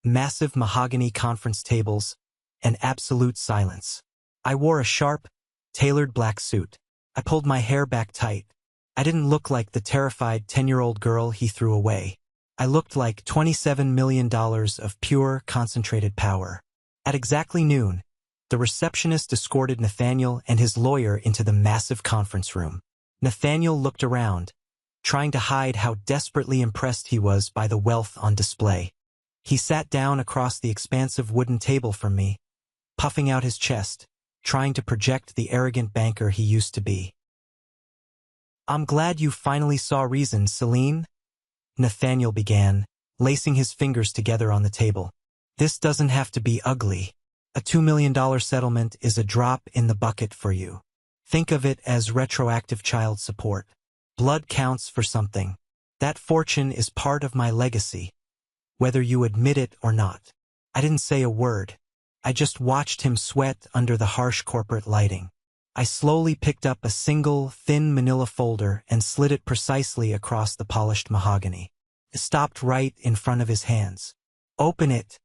massive mahogany conference tables, and absolute silence. I wore a sharp, tailored black suit. I pulled my hair back tight. I didn't look like the terrified 10-year-old girl he threw away. I looked like $27 million of pure, concentrated power. At exactly noon, the receptionist escorted Nathaniel and his lawyer into the massive conference room. Nathaniel looked around, trying to hide how desperately impressed he was by the wealth on display. He sat down across the expansive wooden table from me, puffing out his chest, trying to project the arrogant banker he used to be. "I'm glad you finally saw reason, Celine," Nathaniel began, lacing his fingers together on the table. "This doesn't have to be ugly. A $2 million settlement is a drop in the bucket for you. Think of it as retroactive child support. Blood counts for something. That fortune is part of my legacy, whether you admit it or not." I didn't say a word. I just watched him sweat under the harsh corporate lighting. I slowly picked up a single, thin manila folder and slid it precisely across the polished mahogany. It stopped right in front of his hands. "Open it,"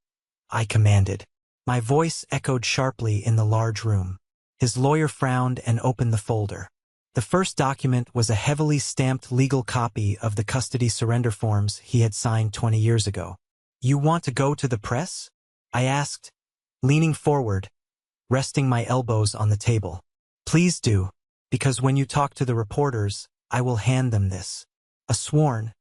I commanded. My voice echoed sharply in the large room. His lawyer frowned and opened the folder. The first document was a heavily stamped legal copy of the custody surrender forms he had signed 20 years ago. "You want to go to the press?" I asked, leaning forward, resting my elbows on the table. "Please do, because when you talk to the reporters, I will hand them this. A sworn,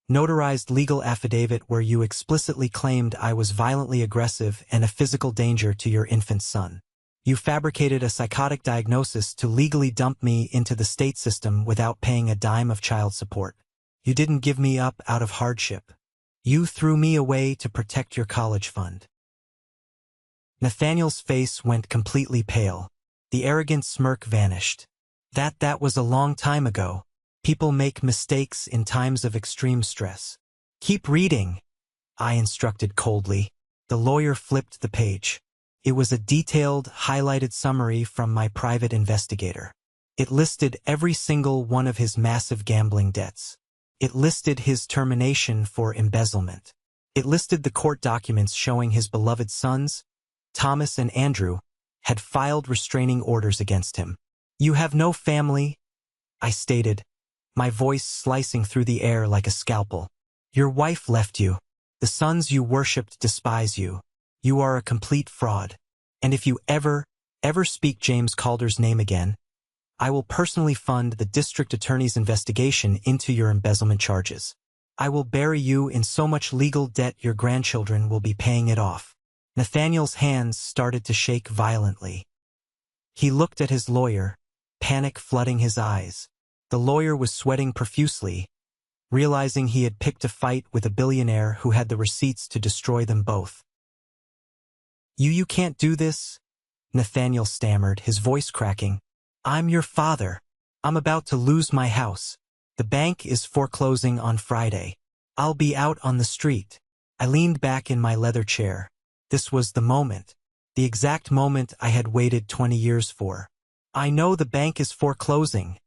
notarized legal affidavit where you explicitly claimed I was violently aggressive and a physical danger to your infant son. You fabricated a psychotic diagnosis to legally dump me into the state system without paying a dime of child support. You didn't give me up out of hardship. You threw me away to protect your college fund." Nathaniel's face went completely pale. The arrogant smirk vanished. That was a long time ago. People make mistakes in times of extreme stress. "Keep reading," I instructed coldly. The lawyer flipped the page. It was a detailed, highlighted summary from my private investigator. It listed every single one of his massive gambling debts. It listed his termination for embezzlement. It listed the court documents showing his beloved sons, Thomas and Andrew, had filed restraining orders against him. "You have no family," I stated, my voice slicing through the air like a scalpel. "Your wife left you. The sons you worshipped despise you. You are a complete fraud. And if you ever speak James Calder's name again, I will personally fund the district attorney's investigation into your embezzlement charges. I will bury you in so much legal debt your grandchildren will be paying it off." Nathaniel's hands started to shake violently. He looked at his lawyer, panic flooding his eyes. The lawyer was sweating profusely, realizing he had picked a fight with a billionaire who had the receipts to destroy them both. You can't do this," Nathaniel stammered, his voice cracking. "I'm your father. I'm about to lose my house. The bank is foreclosing on Friday. I'll be out on the street." I leaned back in my leather chair. This was the moment. The exact moment I had waited 20 years for. "I know the bank is foreclosing,"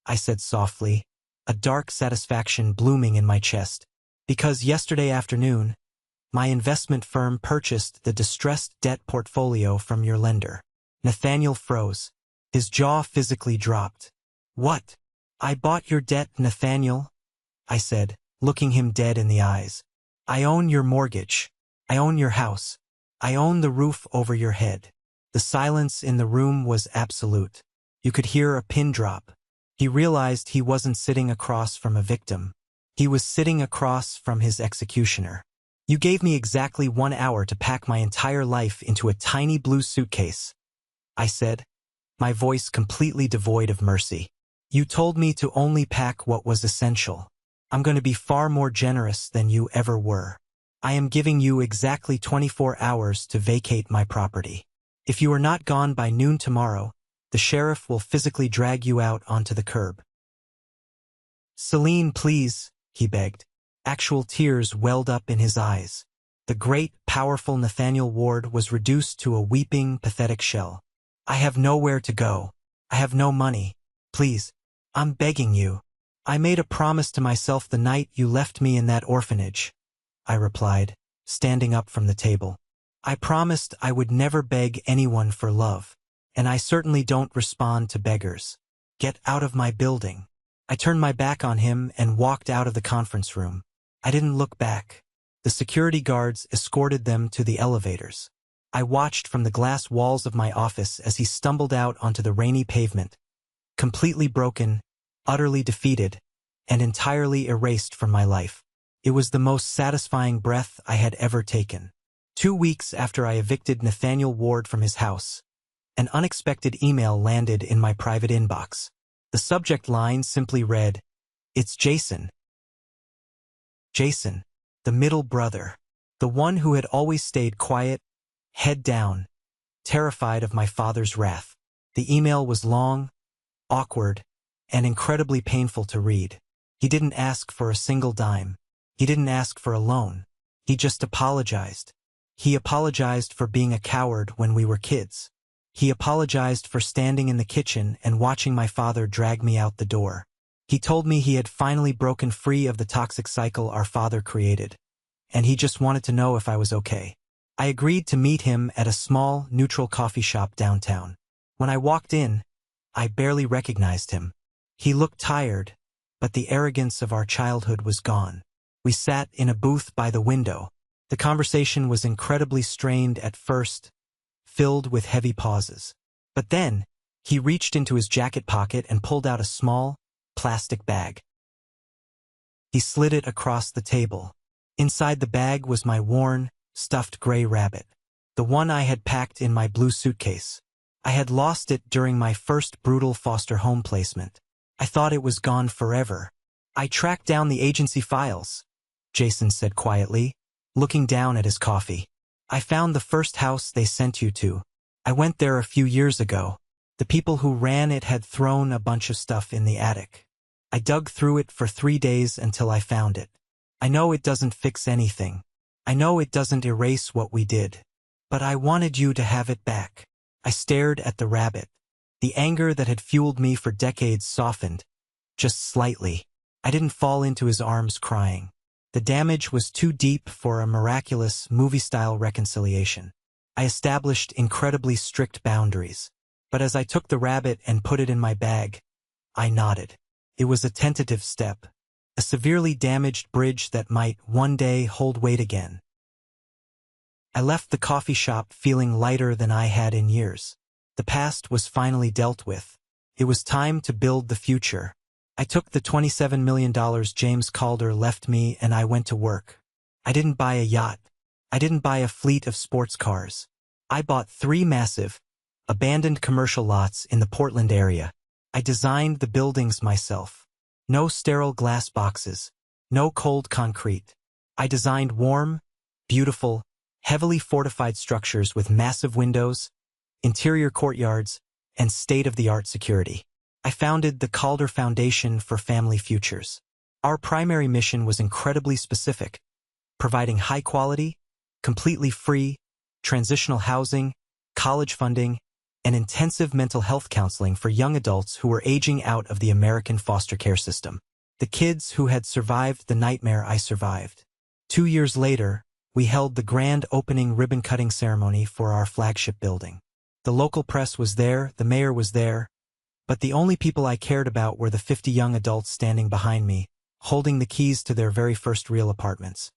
I said softly, a dark satisfaction blooming in my chest, "because yesterday afternoon, my investment firm purchased the distressed debt portfolio from your lender." Nathaniel froze. His jaw physically dropped. "What? I bought your debt, Nathaniel?" I said, looking him dead in the eyes. "I own your mortgage. I own your house. I own the roof over your head." The silence in the room was absolute. You could hear a pin drop. He realized he wasn't sitting across from a victim. He was sitting across from his executioner. "You gave me exactly 1 hour to pack my entire life into a tiny blue suitcase," I said, my voice completely devoid of mercy. "You told me to only pack what was essential. I'm going to be far more generous than you ever were. I am giving you exactly 24 hours to vacate my property. If you are not gone by noon tomorrow, the sheriff will physically drag you out onto the curb." "Celine, please," he begged. Actual tears welled up in his eyes. The great, powerful Nathaniel Ward was reduced to a weeping, pathetic shell. "I have nowhere to go. I have no money. Please, I'm begging you. I made a promise to myself the night you left me in that orphanage," I replied, standing up from the table. "I promised I would never beg anyone for love, and I certainly don't respond to beggars. Get out of my building." I turned my back on him and walked out of the conference room. I didn't look back. The security guards escorted them to the elevators. I watched from the glass walls of my office as he stumbled out onto the rainy pavement, completely broken, utterly defeated, and entirely erased from my life. It was the most satisfying breath I had ever taken. 2 weeks after I evicted Nathaniel Ward from his house, an unexpected email landed in my private inbox. The subject line simply read, "It's Jason." Jason, the middle brother, the one who had always stayed quiet, head down, terrified of my father's wrath. The email was long, awkward, and incredibly painful to read. He didn't ask for a single dime. He didn't ask for a loan. He just apologized. He apologized for being a coward when we were kids. He apologized for standing in the kitchen and watching my father drag me out the door. He told me he had finally broken free of the toxic cycle our father created, and he just wanted to know if I was okay. I agreed to meet him at a small, neutral coffee shop downtown. When I walked in, I barely recognized him. He looked tired, but the arrogance of our childhood was gone. We sat in a booth by the window. The conversation was incredibly strained at first, filled with heavy pauses. But then, he reached into his jacket pocket and pulled out a small, plastic bag. He slid it across the table. Inside the bag was my worn, stuffed gray rabbit, the one I had packed in my blue suitcase. I had lost it during my first brutal foster home placement. I thought it was gone forever. "I tracked down the agency files," Jason said quietly, looking down at his coffee. "I found the first house they sent you to. I went there a few years ago. The people who ran it had thrown a bunch of stuff in the attic. I dug through it for 3 days until I found it. I know it doesn't fix anything. I know it doesn't erase what we did. But I wanted you to have it back." I stared at the rabbit. The anger that had fueled me for decades softened, just slightly. I didn't fall into his arms crying. The damage was too deep for a miraculous movie-style reconciliation. I established incredibly strict boundaries. But as I took the rabbit and put it in my bag, I nodded. It was a tentative step, a severely damaged bridge that might one day hold weight again. I left the coffee shop feeling lighter than I had in years. The past was finally dealt with. It was time to build the future. I took the $27 million James Calder left me and I went to work. I didn't buy a yacht. I didn't buy a fleet of sports cars. I bought 3 massive, abandoned commercial lots in the Portland area. I designed the buildings myself. No sterile glass boxes. No cold concrete. I designed warm, beautiful, heavily fortified structures with massive windows, interior courtyards, and state-of-the-art security. I founded the Calder Foundation for Family Futures. Our primary mission was incredibly specific, providing high-quality, completely free, transitional housing, college funding, and intensive mental health counseling for young adults who were aging out of the American foster care system. The kids who had survived the nightmare I survived. 2 years later, we held the grand opening ribbon-cutting ceremony for our flagship building. The local press was there, the mayor was there, but the only people I cared about were the 50 young adults standing behind me, holding the keys to their very first real apartments.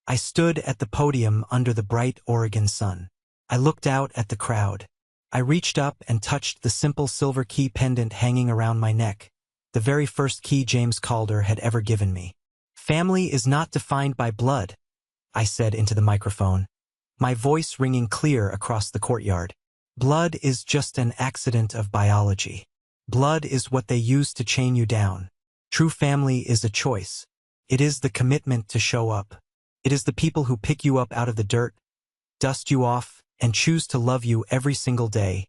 I stood at the podium under the bright Oregon sun. I looked out at the crowd. I reached up and touched the simple silver key pendant hanging around my neck, the very first key James Calder had ever given me. "Family is not defined by blood," I said into the microphone, my voice ringing clear across the courtyard. "Blood is just an accident of biology. Blood is what they use to chain you down. True family is a choice. It is the commitment to show up. It is the people who pick you up out of the dirt, dust you off, and choose to love you every single day,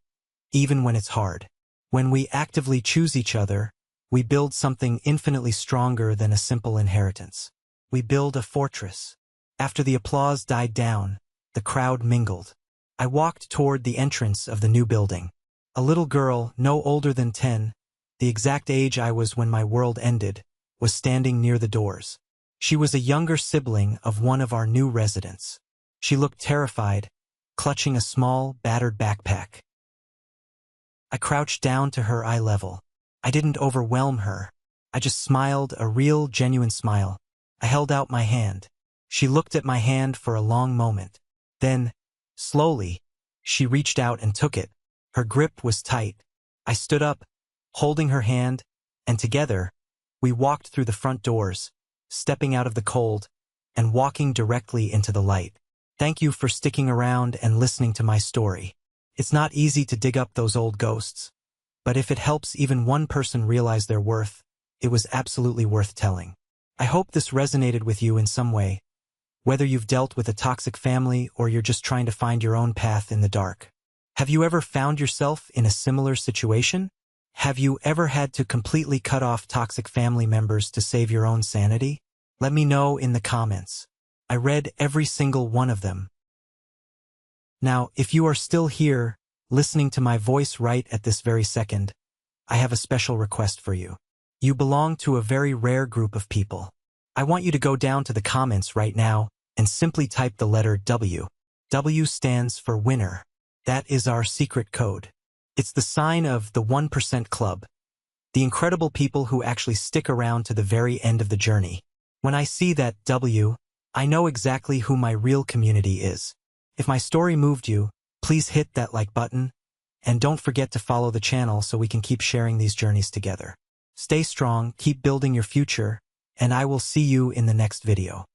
even when it's hard. When we actively choose each other, we build something infinitely stronger than a simple inheritance. We build a fortress." After the applause died down, the crowd mingled. I walked toward the entrance of the new building. A little girl, no older than 10, the exact age I was when my world ended, was standing near the doors. She was a younger sibling of one of our new residents. She looked terrified, clutching a small, battered backpack. I crouched down to her eye level. I didn't overwhelm her. I just smiled, a real, genuine smile. I held out my hand. She looked at my hand for a long moment. Then, slowly, she reached out and took it. Her grip was tight. I stood up, holding her hand, and together, we walked through the front doors, stepping out of the cold, and walking directly into the light. Thank you for sticking around and listening to my story. It's not easy to dig up those old ghosts, but if it helps even one person realize their worth, it was absolutely worth telling. I hope this resonated with you in some way, whether you've dealt with a toxic family or you're just trying to find your own path in the dark. Have you ever found yourself in a similar situation? Have you ever had to completely cut off toxic family members to save your own sanity? Let me know in the comments. I read every single one of them. Now, if you are still here, listening to my voice right at this very second, I have a special request for you. You belong to a very rare group of people. I want you to go down to the comments right now and simply type the letter W. W stands for winner. That is our secret code. It's the sign of the 1% Club, the incredible people who actually stick around to the very end of the journey. When I see that W, I know exactly who my real community is. If my story moved you, please hit that like button, and don't forget to follow the channel so we can keep sharing these journeys together. Stay strong, keep building your future, and I will see you in the next video.